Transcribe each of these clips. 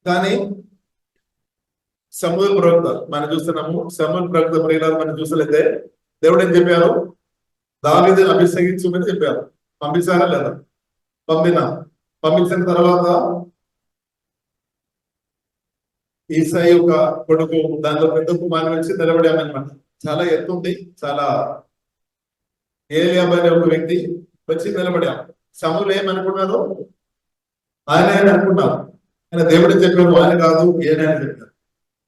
కానీ సమూహ ప్రవక్త మనం చూస్తున్నాము. సమూహ ప్రవక్త ప్రియులారా మనం చూసలేతే దేవుడు ఏం చెప్పారు? దావీదుని అభిషేకించమని చెప్పారు. పంపించారా లేదా? పంపించిన తర్వాత ఈసాయి యొక్క కొడుకు దానిలో పెద్ద కుమారుని వచ్చి నిలబడామన్నమాట. చాలా ఎత్తుంది, చాలా ఏలియాబ్ అనే ఒక వ్యక్తి వచ్చి నిలబడాం. సమూహలు ఏమనుకున్నారు? ఆయన అనుకున్నారు. ఆయన దేవుడు చెప్పారు, ఆయన కాదు ఏనని చెప్పారు.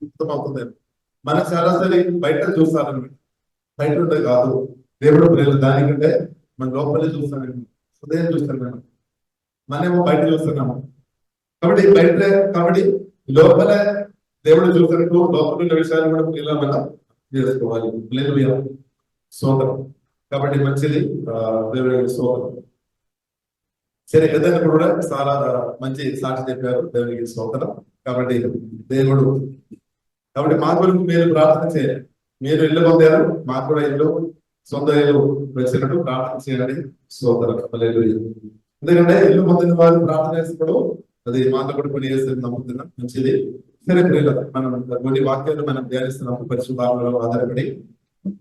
అర్థమవుతుంది. మన సరాసరి బయట చూస్తారని, బయట ఉంటే కాదు. దేవుడు ప్రేమ దానికంటే మన లోపలే చూస్తాను, హృదయం చూస్తున్నాను. మనమేమో బయట చూస్తున్నాము. కాబట్టి లోపల దేవుడు చూసినట్టు లోపల ఉన్న విషయాలు కూడా ఇలా మనం చేసుకోవాలి. హల్లెలూయా, స్తోత్రం. కాబట్టి మంచిది, దేవుడి స్తోత్రం. సరే, ఏదైనా కూడా చాలా మంచి సాక్షి చెప్పారు. దేవుడికి స్తోత్రం. కాబట్టి దేవుడు మాకు కొరకు మీరు ప్రార్థన చేయాలి. మీరు ఇల్లు పొందారు, మాకు కూడా ఇల్లు, సొంత ఇల్లు వచ్చినట్టు ప్రార్థన చేయాలని స్తోత్రం. హల్లెలూయా. ఎందుకంటే ఇల్లు పొందిన వారు ప్రార్థన చేసినప్పుడు అది మాతో కూడా కొన్ని చేస్తుంది, నమ్ముతున్నాం. మంచిది. సరే ప్రియులారా, మనం కొన్ని వాక్యాలు మనం ధ్యానిస్తున్నాము పరిశుద్ధాత్మలో ఆధారపడి.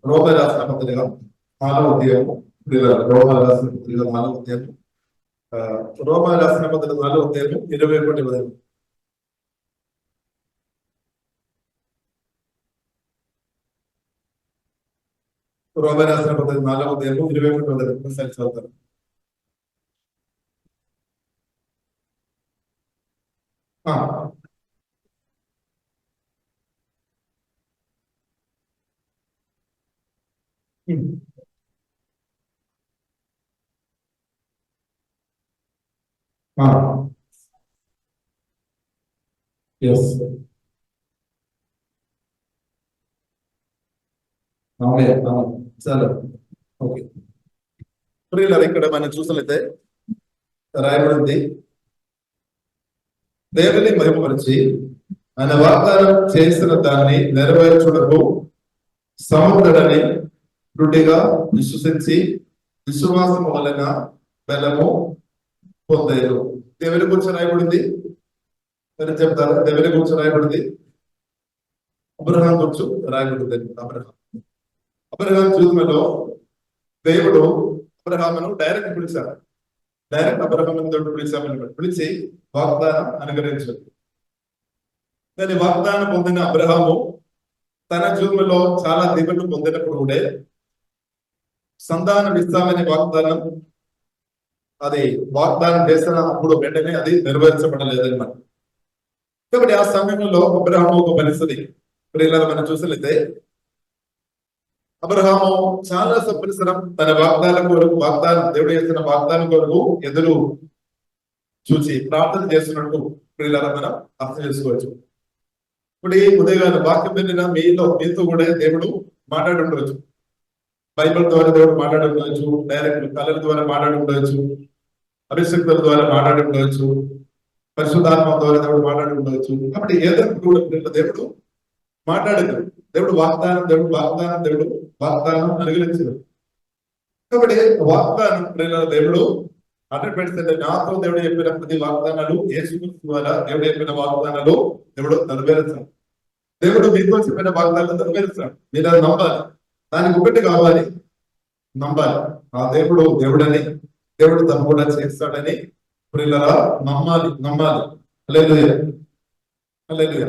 రోమా రాసిన పత్రిక 4వ అధ్యాయము. రోమా రాసిన పత్రిక 4వ అధ్యాయము. రోమా రాసిన పత్రిక 4వ అధ్యాయము 21వ వచనం. రోమా రాసిన పత్రిక 4వ అధ్యాయము 21వ వచనం ఒకసారి చదువుతారు. చాలా ఓకే. ఇక్కడ మనం చూసినట్లయితే రాయబడింది, దేవుని మహిమపరిచి ఆయన వాగ్దానం చేసిన దాన్ని నెరవేర్చుటకు సమర్థుడని రుడిగా విశ్వసించి విశ్వాసం వలన బలము పొందారు. దేవుని గురించి రాయబడింది, చెప్తారు. దేవుని గురించి రాయబడింది, అబ్రహాం గురించి రాయబడింది. అబ్రహాం జీవితంలో దేవుడు అబ్రహామును డైరెక్ట్ పిలిచారు. డైరెక్ట్ అబ్రహామును పిలిచి వాగ్దానం అనుగ్రహించారు. కానీ వాగ్దానం పొందిన అబ్రహాము తన జీవితంలో చాలా దీవెనలు పొందినప్పుడు కూడా సంతానం ఇస్తామనే వాగ్దానం, అది వాగ్దానం చేసిన అప్పుడు వెంటనే అది నెరవేర్చబడలేదన్నమాట. కాబట్టి ఆ సమయంలో అబ్రహాము ఒక పరిస్థితి ప్రియులారా మనం చూసినట్లయితే, అబ్రహాము చాలా సంవత్సరం తన వాగ్దానం కొరకు, దేవుడు చేసిన వాగ్దానం కొరకు ఎదురు చూసి ప్రార్థన చేస్తున్నట్టు ప్రియులారా మనం అర్థం చేసుకోవచ్చు. ఇప్పుడు ఈ ఉదయకాల వాక్యం వెళ్ళిన మీతో కూడా దేవుడు మాట్లాడి ఉండవచ్చు. బైబిల్ ద్వారా దేవుడు మాట్లాడి ఉండవచ్చు, డైరెక్ట్ కళల ద్వారా మాట్లాడి ఉండవచ్చు, అభిషేక్తుల ద్వారా మాట్లాడి ఉండవచ్చు, పరిశుద్ధాత్మ ద్వారా దేవుడు మాట్లాడి ఉండవచ్చు. కాబట్టి ఏదో దేవుడు మాట్లాడదు. దేవుడు వాగ్దానం అనుగ్రహించదు. కాబట్టి వాగ్దానం దేవుడు 100% నాతో దేవుడు చెప్పిన ప్రతి వాగ్దానాలు, యేసుక్రీస్తు ద్వారా దేవుడు చెప్పిన వాగ్దానాలు దేవుడు నెరవేరుస్తాడు. దేవుడు మీతో చెప్పిన వాగ్దానాలు నెరవేరుస్తాడు. మీరు అది నమ్మాలి. దానికి ఒకటి కావాలి, నమ్మాలి. ఆ దేవుడని, దేవుడు తప్పకుండా చేస్తాడని ప్రియులారా నమ్మాలి. హల్లెలూయా.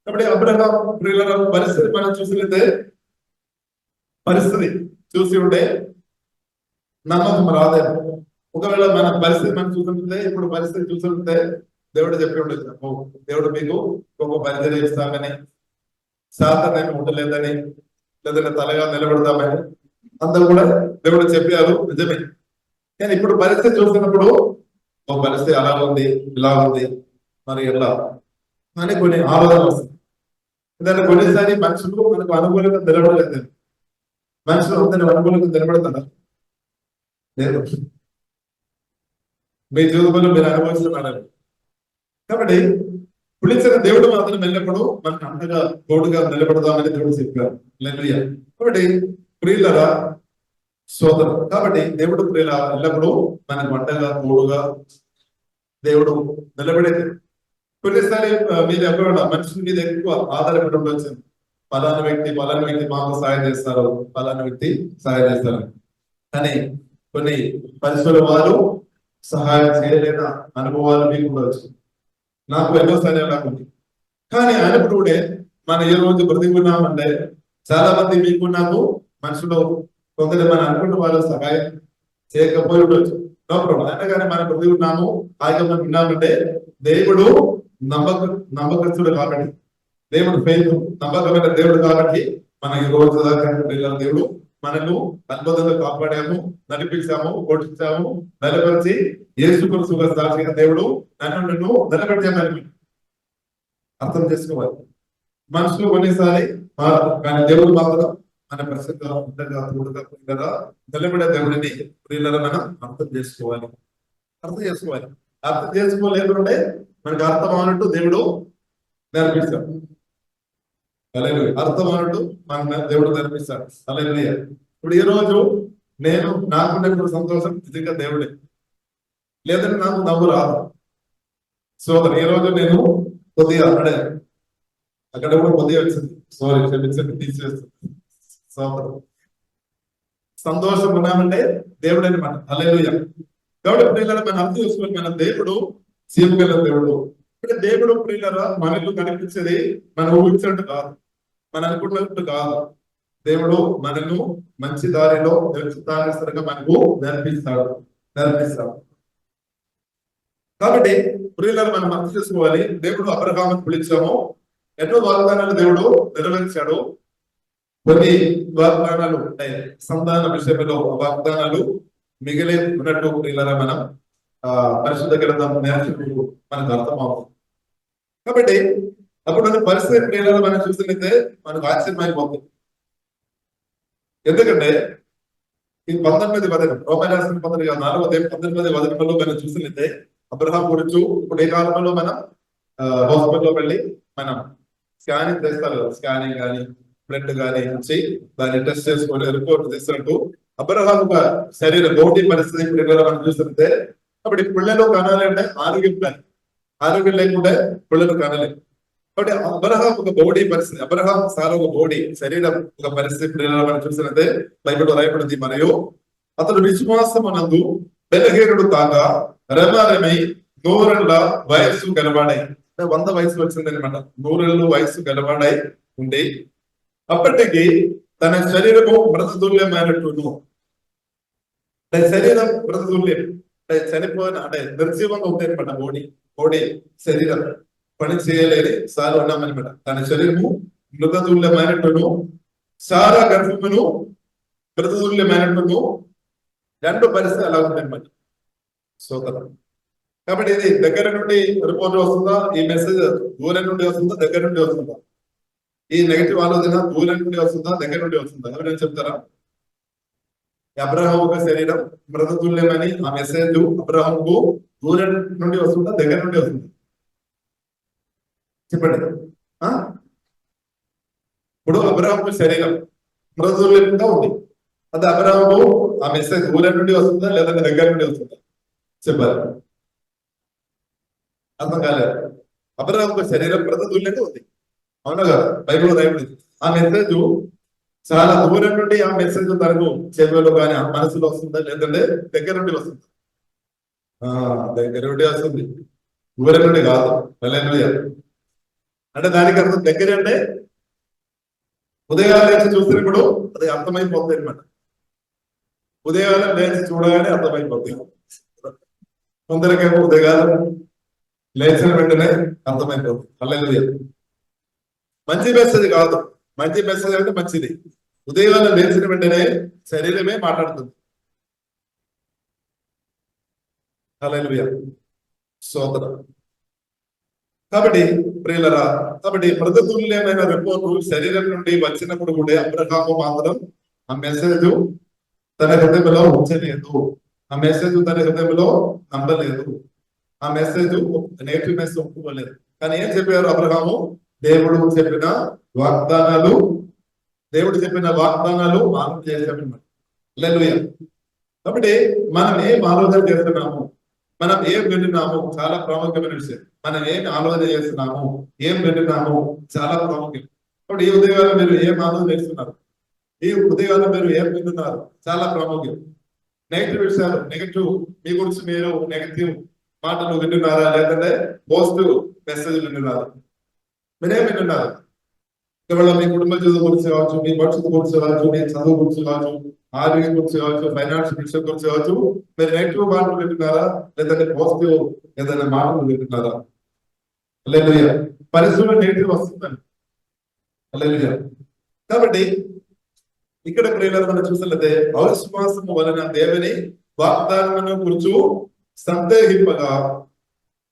కాబట్టి అబ్రహాం ప్రియులారా పరిస్థితి మనం చూసినట్లయితే, పరిస్థితి చూసి ఉంటే నమ్మకం రాదేమో. ఒకవేళ మన పరిస్థితి మనం చూస్తుంటే, ఇప్పుడు పరిస్థితి చూస్తుంటే దేవుడు చెప్పి ఉండదు, దేవుడు మీకు ఒక పరిచయం ఇస్తామని, శాతాన్ని ఉండలేదని, లేదంటే తలగా నిలబడతామని అందరూ కూడా దేవుడు చెప్పారు, నిజమే. కానీ ఇప్పుడు పరిస్థితి చూస్తున్నప్పుడు ఒక పరిస్థితి అలా ఉంది, ఇలా ఉంది, మరి ఎలా అని కొన్ని ఆలోచన వస్తుంది. ఎందుకంటే కొన్నిసారి మనుషులు మనకు అనుకూలంగా నిలబడలేదు. మనుషులు అందరూ అనుకూలంగా నిలబడతారు లేదు. మీ జీవితంలో మీరు అనుభవిస్తున్నారు. కాబట్టి పిలిచిన దేవుడు మాత్రం వెళ్ళినప్పుడు మనకు అంతగా తోడుగా నిలబడదామని దేవుడు చెప్పారు. హల్లెలూయా. కాబట్టి ప్రియులరా సోదరు, కాబట్టి దేవుడు ప్రియుల ఎల్లప్పుడూ మనకు అండగా తోడుగా దేవుడు నిలబడేది. కొన్నిసారి మీరు ఎక్కడ మనుషుల మీద ఎక్కువ ఆధారపడి ఉండొచ్చు. పలానా వ్యక్తి మాకు సహాయం చేస్తారు, పలానా వ్యక్తి సహాయం చేస్తారు. కానీ కొన్ని పరిస్థితుల వారు సహాయం చేయలేని అనుభవాలు మీకు ఉండవచ్చు. నాకు ఎన్నోసారి అలా ఉంది. కానీ అయినప్పుడు మనం ఏ రోజు బ్రతికున్నామంటే చాలా మంది మీకు నాకు మనుషులు కొందరు మనం అనుకున్న వాళ్ళు సహాయం చేయకపోయి ఉండొచ్చు. No problem. అయినా కానీ మనం బ్రతికున్నాము, ఆగమని ఉన్నామంటే దేవుడు నమ్మకస్తుడు కాబట్టి, దేవుడు ఫెయిల్ నమ్మకమైన దేవుడు కాబట్టి మన ఈ రోజు దేవుడు మనను అద్భుతంగా కాపాడాము, నడిపించాము, పోషించాము, నిలబరిచి యేసుక్రీస్తు సాక్షిగా దేవుడు నన్ను నిలబెట్టామని అర్థం చేసుకోవాలి. మనుషులు కొన్నిసారి కానీ దేవుడు మాత్రం మన పరిస్థితిగా ఉండగా తోడుగా నిలబడే దేవుడిని ప్రియులను మనం అర్థం చేసుకోవాలి. అర్థం చేసుకోలేదు అంటే మనకు అర్థం అన్నట్టు దేవుడు నేర్పిస్తాడు. అర్థం అన్నట్టు మన దేవుడు నేర్పిస్తాడు. హల్లెలూయా. ఇప్పుడు ఈ రోజు నేను నాకున్నప్పుడు సంతోషం నిజంగా దేవుడే, లేదంటే నాకు నవ్వు రాదు. సోదరు ఈ రోజు నేను కొద్దిగా అక్కడ కూడా కొద్దిగా వచ్చింది, సారీ క్షమించండి, తీసేస్తుంది. సోదరు సంతోషం ఉన్నామంటే దేవుడు అనమాట. హల్లెలూయా. కాబట్టి ప్రియులారా మనం అర్థం చేసుకోవాలి, మన దేవుడు సీమగల దేవుడు. అంటే దేవుడు ప్రియులారా మనకు కనిపించేది మనం ఊహించినట్టు కాదు, మనం అనుకున్నట్టు కాదు. దేవుడు మనను మంచి దారిలో నిలుస్తానుసరిగా మనకు నేర్పిస్తాడు. కాబట్టి ప్రియులారా మనం అర్థం చేసుకోవాలి, దేవుడు అబ్రహామును పిలిచాము, ఎన్నో వాగ్దానాలు దేవుడు నెరవేర్చాడు. కొన్ని వాగ్దానాలు ఉంటాయి, సంతాన విషయంలో వాగ్దానాలు మిగిలి ఉన్నట్టు ప్రియులారా మనం పరిశుద్ధ గ్రంథం నేర్చుకుంటూ మనకు అర్థమవుతుంది. కాబట్టి అప్పుడు మన పరిస్థితి ప్రియులారా మనం చూసినట్లయితే మనకు ఆశ్చర్యమైపోతుంది. ఎందుకంటే ఈ 19 వచనం రోమన్ రాసిన పత్రిక 4వ అధ్యాయం 19వ వచనంలో మనం చూసినట్లయితే అబ్రహాం గురించి ఇప్పుడు ఈ కాలంలో మనం హాస్పిటల్లో వెళ్ళి మనం స్కానింగ్ చేస్తారు. స్కానింగ్ కానీ బ్లడ్ కానీ ఇచ్చి దాన్ని టెస్ట్ చేసుకొని రిపోర్ట్ చేసినట్టు అబ్రహాం ఒక శరీర బోటి పరిస్థితి మనం చూస్తుంటే అప్పుడు పిల్లలు కనాలి అంటే ఆరోగ్యం లేకుంటే పిల్లలు కనలేదు. కాబట్టి అబ్రహాం ఒక బోడీ పరిస్థితి, అబ్రహాం సార్ ఒక బోడీ శరీరం ఒక పరిస్థితి మనం చూసినట్టే బైబిల్లో రాయబడింది. మరియు అతడు విశ్వాసమునందు బలహీనుడు కాగా రమరమై 100 వయస్సు గలవాడై, 100 వయసు వచ్చిందనమాట, 100 వయస్సు గలవాడై ఉండి అప్పటికి తన శరీరము మృతతుల్యమైనట్టును, శరీరం మృతతుల్యం చనిపోయిన అంటే నిర్జీవంగా ఉంటాయనమాట. బోడీ శరీరం పని చేయలేని సార్ ఉన్నామనమాట. తన శరీరము మృతతుల్యమైనట్టును సారా గర్భమును మృతతుల్యమైనట్టును, 2 పరిస్థితి అలా ఉంటాయన్నమాట. సోదరం కాబట్టి ఇది దగ్గర నుండి రిపోర్ట్ వస్తుందా, ఈ మెసేజ్ దూరం నుండి వస్తుందా, దగ్గర నుండి వస్తుందా? ఈ నెగిటివ్ ఆలోచన దూరం నుండి వస్తుందా, దగ్గర నుండి వస్తుందా? ఎవరైనా చెప్తారా? అబ్రహాం ఒక శరీరం మృతతుల్యమని ఆ మెసేజ్ అబ్రహాంకు దూరం నుండి వస్తుందా, దగ్గర నుండి వస్తుందా? చెప్పండి. ఇప్పుడు అబ్రహాంకు శరీరం మృతతుల్యంగా ఉంది, అది అబ్రహాంకు ఆ మెసేజ్ దూరం నుండి వస్తుందా లేదంటే దగ్గర నుండి వస్తుందా? చెప్పాలి. అర్థం కాలేదు. అబ్రహాంకు శరీరం మృతతుల్యంగా ఉంది, అవునా కదా? బైబిల్ రాయబడింది. ఆ మెసేజ్ చాలా దూరం నుండి ఆ మెసేజ్ తనకు చెవులో కానీ ఆ మనసులో వస్తుందా లేదంటే దగ్గర నుండి వస్తుందా? దగ్గర నుండి వస్తుంది, దూరం నుండి కాదు. హల్లెలూయా. అంటే దానికి అర్థం దగ్గర అంటే ఉదయాలు లేచి చూసినప్పుడు అది అర్థమైపోతుంది అనమాట. ఉదయాలు లేచి చూడగానే అర్థమైపోతుంది. కొందరికేమో ఉదయాలు లేచిన వెంటనే అర్థమైపోతుంది. హల్లెలూయా. మంచి మెసేజ్ కాదు, మంచి మెసేజ్ అంటే మంచిది. ఉదయాలు లేచిన వెంటనే శరీరమే మాట్లాడుతుంది. హల్లెలూయా. స్తోత్రం. కాబట్టి ప్రియులరా, కాబట్టి మృతతుల్యమైన రిపోర్టు శరీరం నుండి వచ్చినప్పుడు కూడా అబ్రహాము మాత్రం ఆ మెసేజ్ తన హృదయంలో ఉంచలేదు, ఆ మెసేజ్ తన హృదయంలో నమ్మలేదు, ఆ మెసేజ్ నెగిటివ్ మెసేజ్ ఒప్పుకోలేదు. కానీ ఏం చెప్పారు అబ్రహాము? దేవుడు చెప్పిన వాగ్దానాలు మనం చేసామన్నమాట. హల్లెలూయా. కాబట్టి మనం ఏం ఆలోచన చేస్తున్నాము? మనం ఏం వింటున్నాము చాలా ప్రాముఖ్యమైన విషయం. మనం ఏం ఆలోచన చేస్తున్నాము, ఏం వింటున్నాము చాలా ప్రాముఖ్యం. ఇప్పుడు ఈ ఉదయకాలం మీరు ఏం ఆలోచన చేస్తున్నారు, ఈ ఉదయకాలం మీరు ఏం వింటున్నారు చాలా ప్రాముఖ్యం. నెగిటివ్ విషయాలు, నెగిటివ్ మీ గురించి మీరు నెగిటివ్ మాటలు వింటున్నారా, లేదంటే పాజిటివ్ మెసేజ్ వింటున్నారా? మీరేం వింటున్నారు? కేవలం మీ కుటుంబ జీవితం గురించి కావచ్చు, మీ భవిష్యత్తు గురించి కావచ్చు, మీ చదువు గురించి కావచ్చు, ఆరోగ్యం గురించి కావచ్చు, ఫైనాన్షియల్ విషయం గురించి కావచ్చు, మీరు నెగిటివ్ మాటలు వింటున్నారా, లేదంటే పాజిటివ్ ఏదైనా మాటలు వింటున్నారా? హల్లెలూయా. పరిస్థితుల్లో నెగిటివ్ వస్తుందండి. హల్లెలూయా. కాబట్టి ఇక్కడ ప్రియులారా మనం చూసినట్లయితే అవిశ్వాసము వలన దేవుని వాగ్దానమును గురించి సందేహింపగా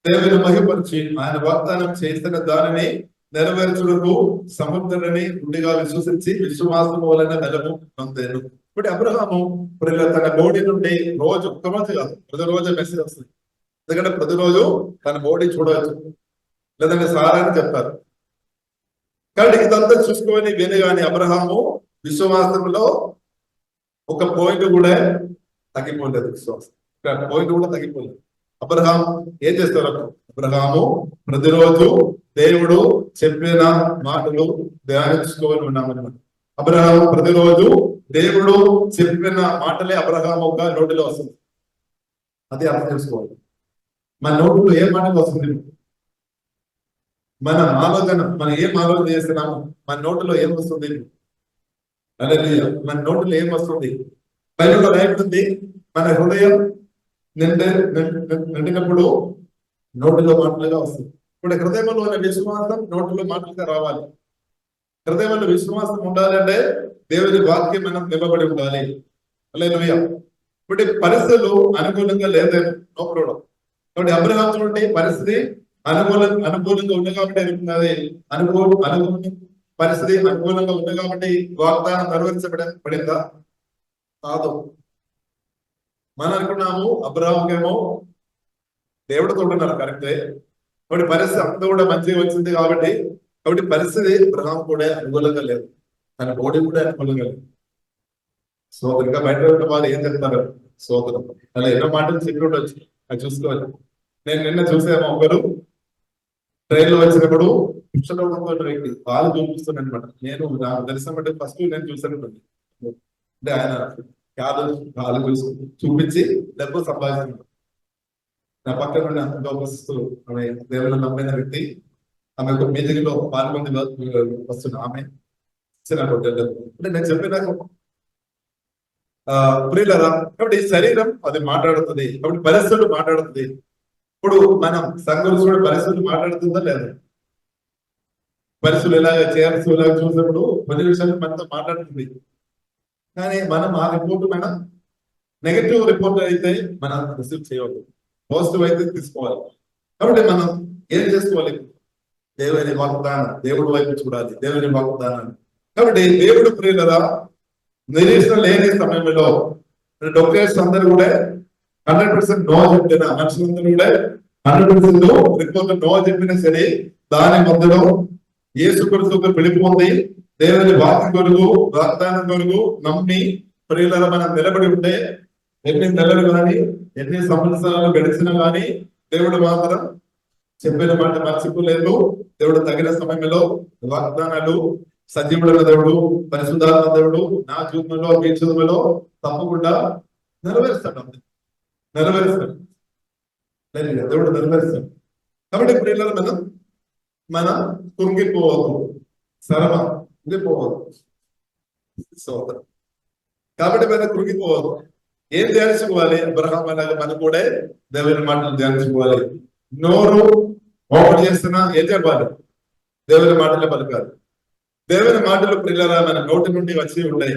దేవుని మహిమపరిచి ఆయన వాగ్దానం చేసిన దానిని నెరవేర్చుటకు సమర్థుడని గుడ్డిగా విశ్వసించి విశ్వాసము వలన బలము పొందాను. ఇప్పుడు అబ్రహాము తన బోడి నుండి రోజు, ఒక్క రోజు కాదు, ప్రతిరోజు మెసేజ్ వస్తుంది. ఎందుకంటే ప్రతిరోజు తన బోడి చూడవచ్చు, లేదంటే సారాన్ని చెప్తారు. కాబట్టి ఇదంతా చూసుకొని వినగాని అబ్రహాము విశ్వాసంలో ఒక పాయింట్ కూడా తగ్గిపోలేదు. విశ్వాసం పాయింట్ కూడా తగ్గిపోలేదు. అబ్రహాం ఏం చేస్తారు? అబ్రహాము ప్రతిరోజు దేవుడు చెప్పిన మాటలు ధ్యానించుకోవాలి ఉన్నామన్నమాట. అబ్రహాము ప్రతిరోజు దేవుడు చెప్పిన మాటలే అబ్రహాం ఒక నోటిలో వస్తుంది. అది అర్థం చేసుకోవాలి. మన నోటిలో ఏ మాటలు వస్తుంది, మన ఆలోచన, మనం ఏం ఆలోచన చేస్తున్నాము, మన నోటిలో ఏం వస్తుంది, హల్లెలూయా, మన నోటిలో ఏం వస్తుంది? బైబిల్లో రాయబడింది, మన హృదయం నిండినప్పుడు నోటిలో మాటలుగా వస్తుంది. ఇప్పుడు హృదయంలో ఉన్న విశ్వాసం నోటిలో మాటలుగా రావాలి. హృదయంలో విశ్వాసం ఉండాలంటే దేవుని వాక్యం మనం నిలబడి ఉండాలి. హల్లెలూయా. ఇప్పుడు పరిస్థితులు అనుకూలంగా లేదేమో, నో ప్రాబ్లం. కాబట్టి అబ్రహాం చూడండి, పరిస్థితి అనుకూలంగా ఉంది కాబట్టి పరిస్థితి అనుకూలంగా ఉంది కాబట్టి వాగ్దానం నెరవేర్చబడిందా? కాదు. మనం అనుకున్నాము అబ్రహాంకేమో దేవుడితో ఉన్నారు, కరెక్టే. కాబట్టి పరిస్థితి అంతా కూడా మంచిగా వచ్చింది కాబట్టి పరిస్థితి అబ్రహాం కూడా అనుకూలంగా లేదు, తన బోడి కూడా అనుకూలంగా లేదు. సోదరుగా బయట ఉన్న వాళ్ళు ఏం చెప్తారు? సోదరం అలా ఎన్నో మాటలు చెప్పి ఉండొచ్చు, అది చూసుకోవాలి. నేను నిన్న చూసాము, ఒకరు ట్రైన్ లో వచ్చినప్పుడు పిక్చర్లో ఉన్న వ్యక్తి కాలు చూపిస్తున్నాడు అనమాట. నేను నాకు దర్శనం అంటే ఫస్ట్ నేను చూసాను అంటే ఆయన కాలు చూపించి డబ్బు సంపాదిస్తున్నాడు. నా పక్కన నుండి అంతస్తు ఆమె దేవుని నమ్మిన వ్యక్తి, ఆమె ఒక మీటింగ్ లో పాల్గొంది వస్తున్నా, ఆమె అంటే నేను చెప్పినాక ప్రియులరా. కాబట్టి శరీరం అది మాట్లాడుతుంది, కాబట్టి పరిస్థితులు మాట్లాడుతుంది. ఇప్పుడు మనం సంఘం కూడా పరిస్థితులు మాట్లాడుతుందా లేదా? పరిస్థితులు ఎలాగ చేయాల్సి ఎలాగ చూసినప్పుడు కొన్ని విషయాలు మనతో మాట్లాడుతుంది. కానీ మనం ఆ రిపోర్ట్ మనం నెగటివ్ రిపోర్ట్ అయితే మనం రిసీవ్ చేయవద్దు, పాజిటివ్ అయితే తీసుకోవాలి. కాబట్టి మనం ఏం చేసుకోవాలి? దేవుని వాగ్దానం, దేవుడు వైపు చూడాలి, దేవుని వాగ్దానాన్ని. కాబట్టి దేవుడు ప్రియులరా నిరీక్షణ లేని సమయంలో డాక్టర్స్ అందరూ కూడా 100% నో చెప్పిన మనుషులందరూ కూడా 100% రిపోర్ట్ నో చెప్పినా సరే, దాని మధ్యలో యేసుక్రీస్తు పిలుపుంది. దేవుని వాక్యం కొరకు, వాగ్దానం కొరకు నమ్మి ప్రియులరా మనం నిలబడి ఉంటే ఎన్ని నెలలు కానీ ఎన్ని సంవత్సరాలు గడిచినా కానీ దేవుడు మాత్రం చెప్పిన మాట మర్చిపోలేదు. దేవుడు తగిన సమయంలో వాగ్దానాలు, సజీవుడైన దేవుడు, పరిశుద్ధాత్మ దేవుడు నా జీవితంలో, మీ జీవితంలో తప్పకుండా నెరవేరుస్తాడు. దేవుడు నెరవేరుస్తాడు. కాబట్టి ప్రియులను మనం కుంగిపోవద్దు, కుంగిపోవద్దు. కాబట్టి మనం కృంగిపోవద్దు. ఏం ధ్యానించుకోవాలి? అబ్రహాం అలాగా మనం కూడా దేవుని మాటలు ధ్యానించుకోవాలి. నోరు ఓపెన్ చేస్తున్నా ఏం చెప్పాలి? దేవుని మాటలే పలకాలి. దేవుని మాటలు ప్రియులరా మన నోటి నుండి వచ్చి ఉంటాయి.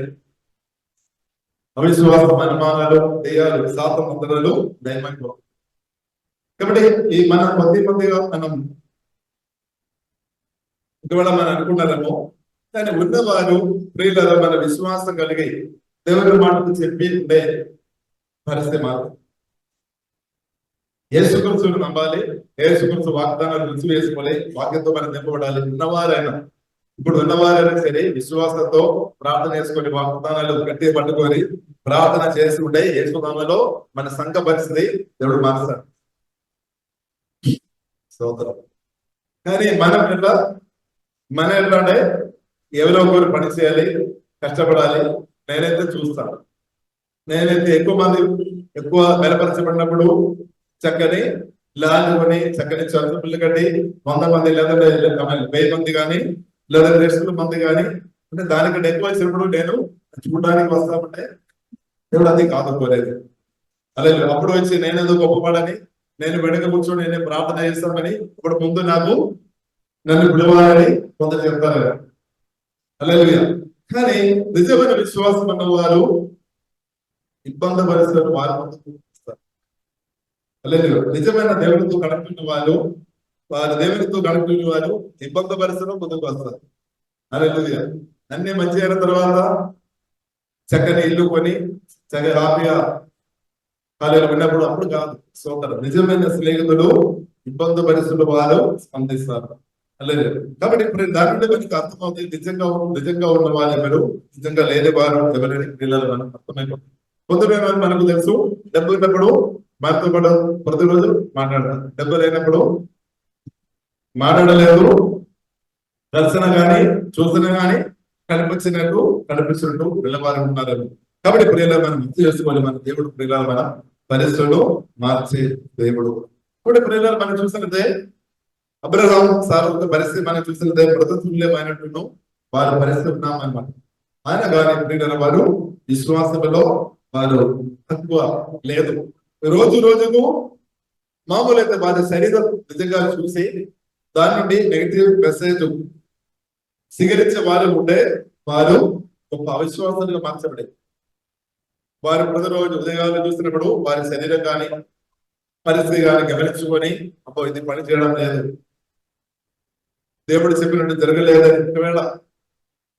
అవిశ్వాసం, అనుమానాలు, దెయ్యాలు, శాపమంత్రాలు దయమైపో. కాబట్టి ఈ మనం కొద్దిగా మనం ఒకవేళ మనం అనుకున్నారేమో, కానీ ఉన్నవారు ప్రియులరా మన విశ్వాసం కలిగి దేవుని మాటలు చెప్పి ఉండే పరిస్థితి మాత్రం యేసుక్రీస్తును నమ్మాలి. యేసుక్రీస్తు వాగ్దానాలు రుచి వేసుకోవాలి. వాక్యంతో మనం నింపబడాలి. ఉన్నవారైనా, ఇప్పుడు ఉన్నవారైనా సరే విశ్వాసంతో ప్రార్థన చేసుకొని వాగ్దానాలు గట్టిగా పట్టుకొని ప్రార్థన చేసి ఉండే యేసునామములో మన సంఘ పరిస్థితి దేవుడు మారుస్తాడు. స్తోత్రం. కానీ మన ఎట్లా అంటే ఎవరో ఒకరు పని చేయాలి, కష్టపడాలి. నేనైతే చూస్తాను, నేనైతే ఎక్కువ బలపరచబడినప్పుడు చక్కని ల్యాండ్ కొని చక్కని చదువులు కట్టి 100 మంది లేదంటే 1000 మంది కానీ లేదా 200 మంది కానీ అంటే దానికంటే ఎక్కువ వచ్చినప్పుడు నేను చూడడానికి వస్తామంటే దేవుడు అది కాదుకోలేదు. అలాగే అప్పుడు వచ్చి నేనేదో గొప్పవాడని, నేను వెనక కూర్చొని నేనే ప్రార్థన చేస్తామని ఇప్పుడు ముందు నన్ను పిలవాలని కొందరు చెప్తారు. అలాగే కానీ నిజమైన విశ్వాసం అన్న వారు ఇబ్బంది పరిస్థితులు వారి ముందుకు వస్తారు. అలాగే నిజమైన దేవునితో కనెక్ట్ ఉన్న వాళ్ళు, వారి దేవునితో కనెక్ట్ ఉన్న వారు ఇబ్బంది పరిస్థితులు ముందుకు వస్తారు. అలాగే అన్ని మంచి అయిన తర్వాత చక్కని ఇల్లు కొని చక్కగా హ్యాపీగా కాలేజీలో ఉన్నప్పుడు అప్పుడు కాదు సోదరు. నిజమైన స్నేహితులు ఇబ్బంది పరిస్థితులు వారు స్పందిస్తారు. అలాగే కాబట్టి ఇప్పుడు దాని నుండి మనకి అర్థమవుతుంది నిజంగా ఉన్న వాళ్ళు ఎవరు, నిజంగా లేని వారు ఎవరైనా పిల్లలు మనం అర్థమైపోతుంది. కొందరు మనకు తెలుసు, డబ్బు ఉన్నప్పుడు మనతో కూడా ప్రతిరోజు మాట్లాడతారు, డబ్బు లేనప్పుడు మాట్లాడలేదు. దర్శన గాని చూసిన గాని కనిపించినట్టు పిల్లవారు ఉన్నారు. కాబట్టి ప్రియులు మనం గుర్తు చేసుకోవాలి, మన దేవుడు ప్రియులు మన పరిస్థితులు మార్చే దేవుడు. కాబట్టి ప్రియులు మనం చూసినట్టే అబ్రహాం సార్ పరిస్థితి మనం చూసినట్టే మృతతుల్యమైనట్టు వారి పరిస్థితి ఉన్నామన్నమాట. ఆయన కానీ ప్రియుల వారు విశ్వాసంలో వారు తక్కువ లేదు. రోజుకు మామూలు అయితే వారి శరీరం నిజంగా చూసి దాని నుండి నెగిటివ్ మెసేజ్ స్వీకరించే వారు ఉంటే వారు గొప్ప అవిశ్వాసంగా మార్చబడే వారు ప్రతిరోజు ఉదయాలు చూసినప్పుడు వారి శరీరం కానీ పరిస్థితి కానీ గమనించుకొని అబ్బో ఇది పని చేయడం లేదు, దేవుడు చెప్పినట్టు జరగలేదని ఒకవేళ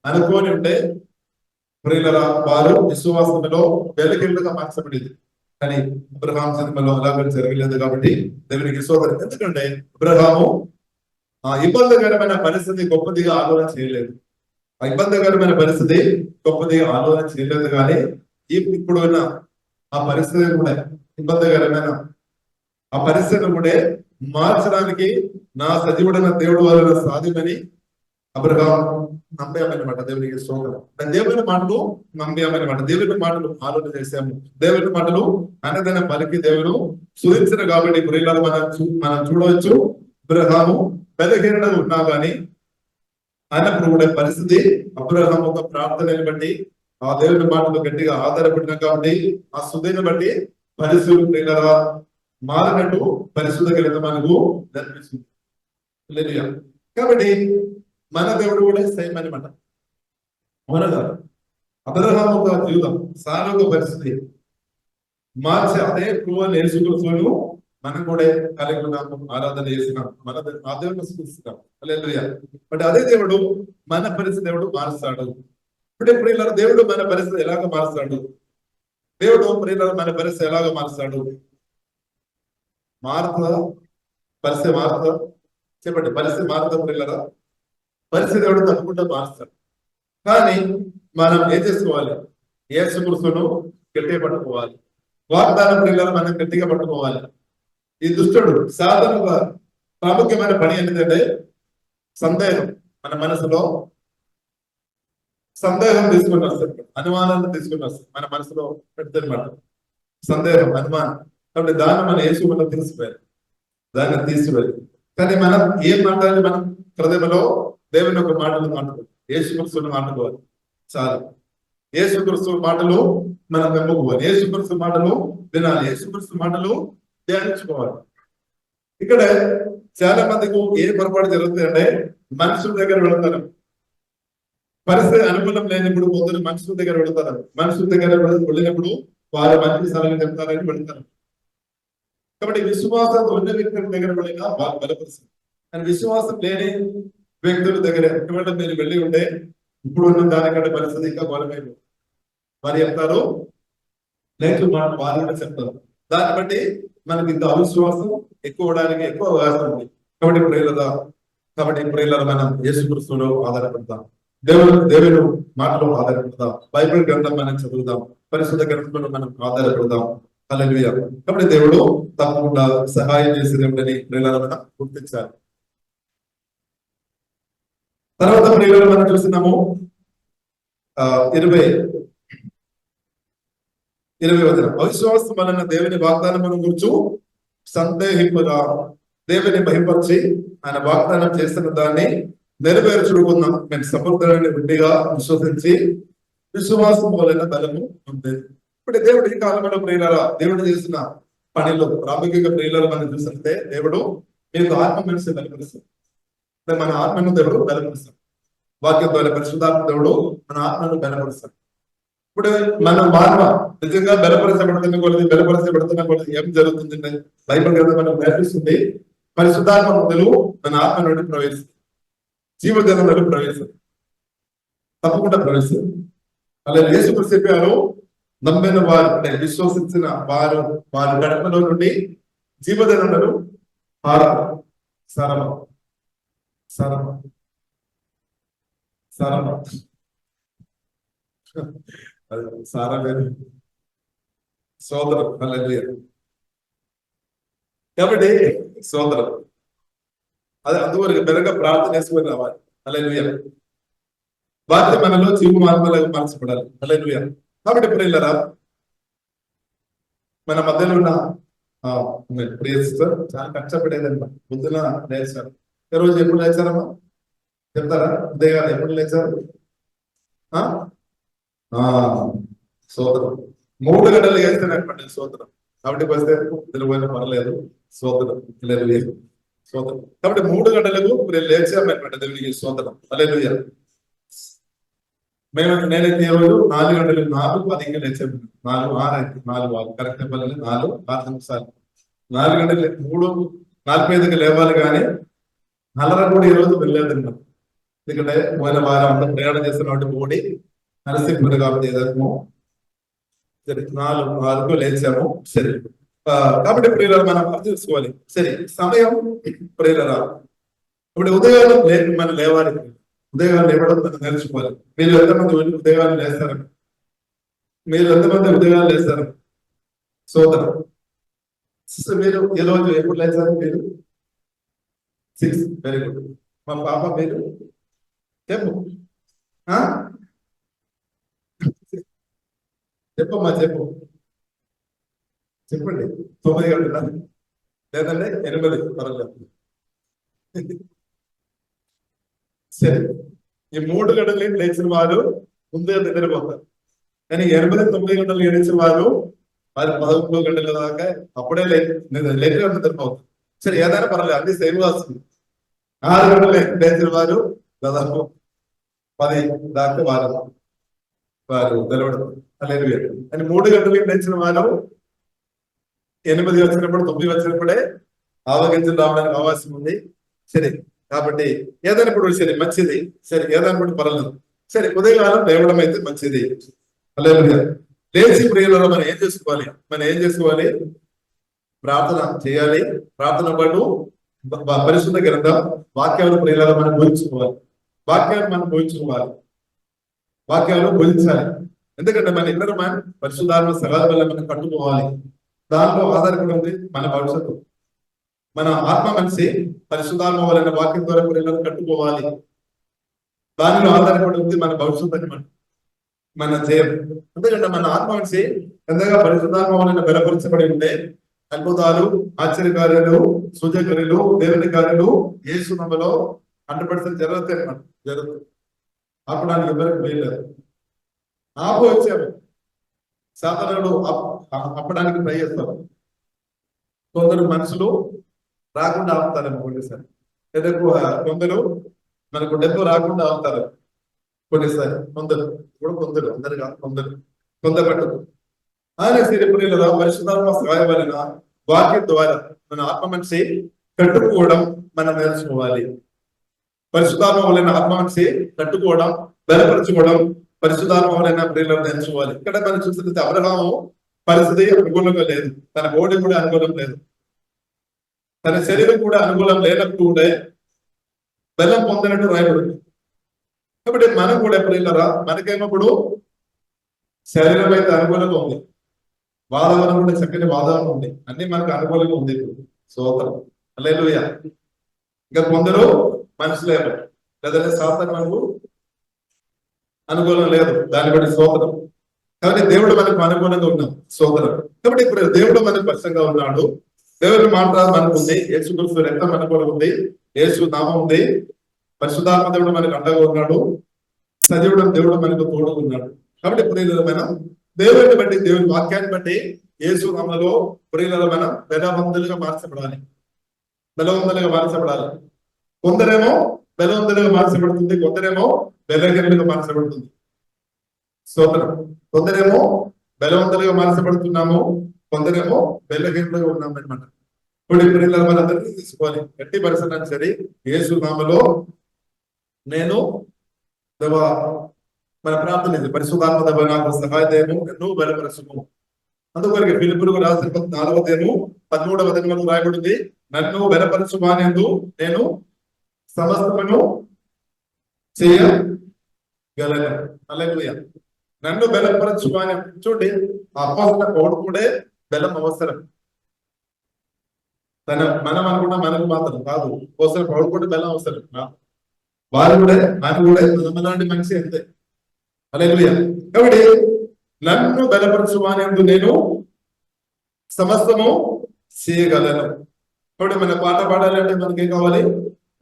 అనుకోని ఉంటే ప్రియుల వారు విశ్వాసంలో వెలకిళ్ళగా మార్చబడింది. కానీ అబ్రహాం సినిమాలో అలాగే జరగలేదు. కాబట్టి దేవునికి సోదరు. ఎందుకంటే అబ్రహాము ఆ ఇబ్బందికరమైన పరిస్థితి గొప్పదిగా ఆలోచన చేయలేదు. ఆ ఇబ్బందికరమైన పరిస్థితి గొప్పదిగా ఆలోచన చేయలేదు. కానీ ఇప్పుడు ఉన్న ఆ పరిస్థితి కూడా ఇబ్బందికరమైన ఆ పరిస్థితిని కూడా మార్చడానికి నా సజీవుడైన దేవుడు వలన సాధ్యమని అబ్రహాం నమ్మామన్నమాట. దేవునికి స్తోత్రం. దేవుని మాటలు నమ్మామన్నమాట. దేవుని మాటలు ఆలోచన చేశాము. దేవుని మాటలు అనదైన పలికి దేవుడు సుధించిన కాబట్టి ప్రియులను మనం చూడవచ్చు. అబ్రహాము బలహీనత ఉన్నా కానీ అయినప్పుడు కూడా పరిస్థితి అబ్రహాం ఒక ప్రార్థనని బట్టి ఆ దేవుని మాటలు గట్టిగా ఆధారపడిన కాబట్టి ఆ సుధిని బట్టి పరిస్థితులు ప్రియులరా మారినట్టు పరిశుద్ధ గ్రంథం మనకు కనిపిస్తుంది. కాబట్టి మన దేవుడు కూడా సేమ్ అనమాట. అవునగా అబ్రహాం ఒక జీవితం సారొక పరిస్థితి మార్చి అదే ప్రభువుని యేసుక్రీస్తును మనం కూడా కలిగి ఉన్నాము, ఆరాధన చేసినాం, మన ఆ దేవుడిని స్తుతిస్తున్నాం. హల్లెలూయా. బట్ అదే దేవుడు మన పరిస్థితి దేవుడు మారుస్తాడు. ఇప్పుడు ప్రియులారా దేవుడు మన పరిస్థితి ఎలాగ మారుస్తాడు? దేవుడు ప్రియులారా మన పరిస్థితి ఎలాగ మారుస్తాడు? పరిస్థితి మారుతా చెప్పండి. పరిస్థితి మారుతా ప్రియులారా? పరిస్థితి దేవుడు తప్పకుండా మారుస్తాడు. కానీ మనం ఏం చేసుకోవాలి? యేసుక్రీస్తును గట్టిగా పట్టుకోవాలి. వాగ్దానం ప్రియులారా మనం గట్టిగా పట్టుకోవాలి. ఈ దుష్టుడు సాధారణ ప్రాముఖ్యమైన పని ఏంటంటే సందేహం. మన మనసులో సందేహం తీసుకుని వస్తాడు, అనుమానాన్ని తీసుకుని వస్తాడు. మన మనసులో పెడతానమాట సందేహం, అనుమానం. కాబట్టి దాన్ని మన యేసు మనం తీసిపోయారు, దాన్ని తీసిపోయారు. కానీ మనం ఏం మాట్లాడాలి? మనం హృదయంలో దేవుని ఒక మాటలు మాట్లాడు, యేసుక్రీస్తుని మాట్లాడుకోవాలి. చాలు. యేసుక్రీస్తు మాటలు మనం నమ్ముకోవాలి, యేసుక్రీస్తు మాటలు వినాలి, యేసుక్రీస్తు మాటలు ధ్యానించుకోవాలి. ఇక్కడ చాలా మందికి ఏ పొరపాటు జరుగుతుందంటే మనుషుల దగ్గర వెళతారు, పరిస్థితి అనుకూలం లేనప్పుడు కొందరు మనుషుల దగ్గర వెళతారు. మనుషుల దగ్గర వెళ్ళినప్పుడు వారు మంచి సలహా చెప్తారని వెళతారు. కాబట్టి విశ్వాసం ఉన్న వ్యక్తుల దగ్గర వెళ్ళినా వారు బలపరుస్తారు. కానీ విశ్వాసం లేని వ్యక్తుల దగ్గర ఒకవేళ మీరు వెళ్ళి ఉంటే ఇప్పుడు ఉన్న దానికంటే పరిస్థితి ఇంకా బలమైన వారు చెప్తారు, లేదు వారు చెప్తారు. దాన్ని బట్టి మనకి ఇంకా అవిశ్వాసం ఎక్కువ అవడానికి ఎక్కువ అవకాశం ఉంది. కాబట్టి ప్రియులారా మనం యేసుక్రీస్తులో ఆధారపడతాం, దేవుని మాటలో ఆధారపడతాం, బైబిల్ గ్రంథం మనం చదువుతాం, పరిశుద్ధ గ్రంథంలో మనం ఆధారపడతాం. హల్లెలూయా. కాబట్టి దేవుడు తప్పకుండా సహాయం చేసే దేవుడని ప్రియులారా మనం గుర్తించాలి. తర్వాత ప్రియులారా మనం చూస్తున్నాము 20 వచనం. అవిశ్వాసం వలన దేవుని వాగ్దానమును గురించి సందేహింపగా దేవుని మహిమపరిచి ఆయన వాగ్దానం చేస్తున్న దాన్ని నెరవేర్చుకున్నాం. మేము సమర్థులని గుడ్డిగా విశ్వసించి విశ్వాసం వలన బలము ఉంది. ఇప్పుడు దేవుడు ఈ కాలంలో ప్రియులారా దేవుడు చేసిన పనిలో ప్రాముఖ్యంగా ప్రియులారా మనం చూస్తుంటే దేవుడు మీకు ఆత్మ మనసు బలపరుస్తాడు. మన ఆత్మను దేవుడు బలపరుస్తాడు. వాక్యం ద్వారా పరిశుద్ధాత్మ దేవుడు మన ఆత్మను బలపరుస్తాడు. ఇప్పుడు మన మానవ నిజంగా బలపరచబడుతున్న కొలది ఏం జరుగుతుందంటే బైబిల్ గ్రంథం మనకు నేర్పిస్తుంది. పరిశుద్ధాత్మ మొదలు మన ఆత్మ నుండి ప్రవేశిస్తుంది, జీవజనం నుండి ప్రవేశిస్తుంది, తప్పకుండా ప్రవేశిస్తుంది. అలాగే యేసుక్రీస్తు చెప్పారు, నమ్మిన వారు అంటే విశ్వసించిన వారి గడపలో నుండి జీవజనులను సరమ సరమ సరమ అది సారలేదు సోదరం. హల్లెలూయా. కాబట్టి సోదరం అది అందువరకు మెరుగ్గా ప్రార్థన చేసుకొని రావాలి. హల్లెలూయా. వాక్యం మనలో జీవ మార్గాలకు మార్చబడాలి. హల్లెలూయా. కాబట్టి ప్రియులారా మన మధ్యలో ఉన్న ప్రియ సిస్టర్ చాలా కష్టపడేదన్నమాట. పొద్దున లేచారు. ఈ రోజు ఎప్పుడు లేచారమ్మా చెప్తారా? ఉదయం ఎప్పుడు లేచారు? సోదరం 3 గంటలు వేస్తేనమాట సోదరం. కాబట్టి వస్తే తెలివైన పర్లేదు సోదరం. సోదరం కాబట్టి 3 గంటలకు లేచామన్నమాట దేవునికి సోదరం. హల్లెలూయా. నేనైతే ఈరోజు 4 గంటలు 4:10 లేచాను. 4:06 కరెక్ట్ చెప్పాలని 4:6 నిమిషాలు 4 గంటలు 3:45 లేవాలి. కానీ అలరా కూడా ఈ రోజు వెళ్ళలేదన్నమాట. ఎందుకంటే పోయిన వారం అంతా ప్రయాణం చేస్తున్న ఓడి నరసింహుడు కాబట్టి ఏదైనా సరే 4:06 లేచాము. సరే కాబట్టి ప్రియులారా మనం అర్థం చేసుకోవాలి. సరే సమయం ప్రియులారా ఇప్పుడు ఉదయాలు మనం లేవాలి. ఉదయాలు లేవడం మనం నేర్చుకోవాలి. మీరు ఎంతమంది ఉదయాలు లేస్తారు? మీరు ఎంతమంది ఉదయాలు లేస్తారు? సోదరు మీరు ఈ రోజు ఎప్పుడు లేచారు? మీరు 6. Very good. మా పాప మీరు చెప్పు చెప్పమ్మా చెప్పండి. 9 గంటల లేదంటే 8 పర్వాలేదు. సరే ఈ 3 గంటలు లేచిన వారు ముందే నిద్రపోతారు. కానీ 8-9 గంటలు లేచిన వారు 11 గంటల దాకా అప్పుడే లేట్గా నిద్రపోతారు. సరే ఏదైనా పర్వాలేదు, అన్ని సేమ్ వస్తుంది. 6 గంటలు లేచిన వారు దాదాపు 10 దాకా వారు నిలబడతారు. అలాగే అని 3 గంటలు లేచిన వారు 8 వచ్చినప్పుడు 9 వచ్చినప్పుడే ఆవగించలు రావడానికి అవకాశం ఉంది. సరే కాబట్టి ఏదైనా ఇప్పుడు సరే మంచిది. సరే ఏదైనా కూడా పర్వాలేదు. సరే ఉదయకాలం లేవడం అయితే మంచిది. అలాగే లేచి ప్రియులలో మనం ఏం చేసుకోవాలి? ప్రార్థన చేయాలి. ప్రార్థన పాటు పరిశుద్ధ గ్రంథం వాక్యాలు ప్రియులలో మనం బోధించుకోవాలి. వాక్యాలు బోధించాలి. ఎందుకంటే మన ఇద్దరు పరిశుద్ధాత్మ సగాల వల్ల మనం కట్టుకోవాలి. దాంట్లో ఆధారపడి ఉంది మన భవిష్యత్తు. మన ఆత్మ మనిషి పరిశుద్ధాత్మ వలన వాక్యం ద్వారా ప్రియులను కట్టుకోవాలి. దానిలో ఆధారపడి ఉంది మన భవిష్యత్తు, మన జయం. ఎందుకంటే మన ఆత్మ మనిషి ఎంతగా పరిశుద్ధాత్మ వలన బలపరచబడి ఉంటే అద్భుతాలు, ఆశ్చర్యకార్యాలు, సూచక్రియలు, దేవుని కార్యాలు యేసు నామములో 100% జరుగుతాయి. ఆపడానికి ఎవరికి వీల్లేదు. వచ్చాము సాధారణుడు అప్పడానికి ట్రై చేస్తారు. కొందరు మనుషులు రాకుండా ఆపుతారేమో కొన్నిసారి. లేదా కొందరు మనకు డబ్బు రాకుండా ఆపుతారు కొన్నిసారి. కొందరు అందరు కాదు, కొందరు పట్టదు. ఆయన సిరిపురిలో పరిశుద్ధాత్మ సహాయం వలన వాక్యం ద్వారా మన ఆత్మ మనిషి కట్టుకోవడం మనం నేర్చుకోవాలి. పరిశుద్ధాత్మ వలన ఆత్మ మనిషి కట్టుకోవడం, బలపరచుకోవడం పరిశుద్ధాత్మ వలన ప్రియులను నేర్చుకోవాలి. ఇక్కడ మనం చూస్తుంటే అబ్రహాము పరిస్థితి అనుకూలంగా లేదు, తన బోడి కూడా అనుకూలం లేదు, తన శరీరం కూడా అనుకూలం లేనప్పుడు బలం పొందినట్టు రాయబడింది. కాబట్టి మనం కూడా ప్రియులరా మనకేమప్పుడు శరీరం అయితే అనుకూలంగా ఉంది, వాతావరణం కూడా చక్కని వాతావరణం ఉంది, అన్ని మనకు అనుకూలంగా ఉంది ఇప్పుడు. స్తోత్రం. హల్లెలూయా. ఇంకా కొందరు మనుషులేమో, లేదంటే సాతాను మనకు అనుకూలం లేదు, దాన్ని బట్టి స్తోత్రం. కాబట్టి దేవుడు మనకు అనుకూలంగా ఉన్నాం. స్తోత్రం. కాబట్టి ఇప్పుడు దేవుడు మనకు పక్షంగా ఉన్నాడు, దేవుడి మాట మనకు ఉంది, యేసుక్రీస్తు రక్తం మనకు కూడా ఉంది, యేసు నామం ఉంది, పరిశుద్ధాత్మ దేవుడు మనకు అండగా ఉన్నాడు, సజీవుడు దేవుడు మనకు తోడు ఉన్నాడు. కాబట్టి ప్రియుల మనం దేవుడిని బట్టి, దేవుని వాక్యాన్ని బట్టి, యేసు నామములో ప్రియుల మనం బలవంతులుగా మార్చబడాలి, బలవంతులుగా మార్చబడాలి. కొందరేమో బలవంతులుగా మార్చబడుతుంది, కొందరేమో బలహీనులుగా మార్చబడుతుంది. స్తోత్రం. కొందరేమో బలవంతులుగా మార్చబడుతున్నాము, కొందరేమో బలహీనులుగా ఉన్నాము అనమాట. ఇప్పుడు ప్రియుల మనందరినీ తీసుకోవాలి. ఎట్టి పరిస్థితుల్లో సరే యేసు నామములో నేను మన ప్రార్థన ఇది, పరిశుద్ధాత్మ నాకు సహాయము, ఎన్నో బలపరచుము. అందువరకు ఫిలిప్పులకు రాసిన 4వ అధ్యాయము 13వ వచనంలో రాయబడింది, నన్ను బలపరచువానియందు నేను సమస్తమును చేయగలను. హల్లెలూయా. నన్ను బలపరచువాని. చూడండి, అపోస్తలుల పౌలు కూడా బలం అవసరం. మనం అనుకున్నా మనకు మాత్రం కాదు, అపోస్తలుల పౌలు కూడా బలం అవసరం. వారు కూడా, ఆయన కూడా మనలాంటి మనిషి అంతే. హల్లెలూయా. కాబట్టి నన్ను బలపరచువానియందు నేను సమస్తము చేయగలను. కాబట్టి మన పాట పాడాలంటే మనకేం కావాలి?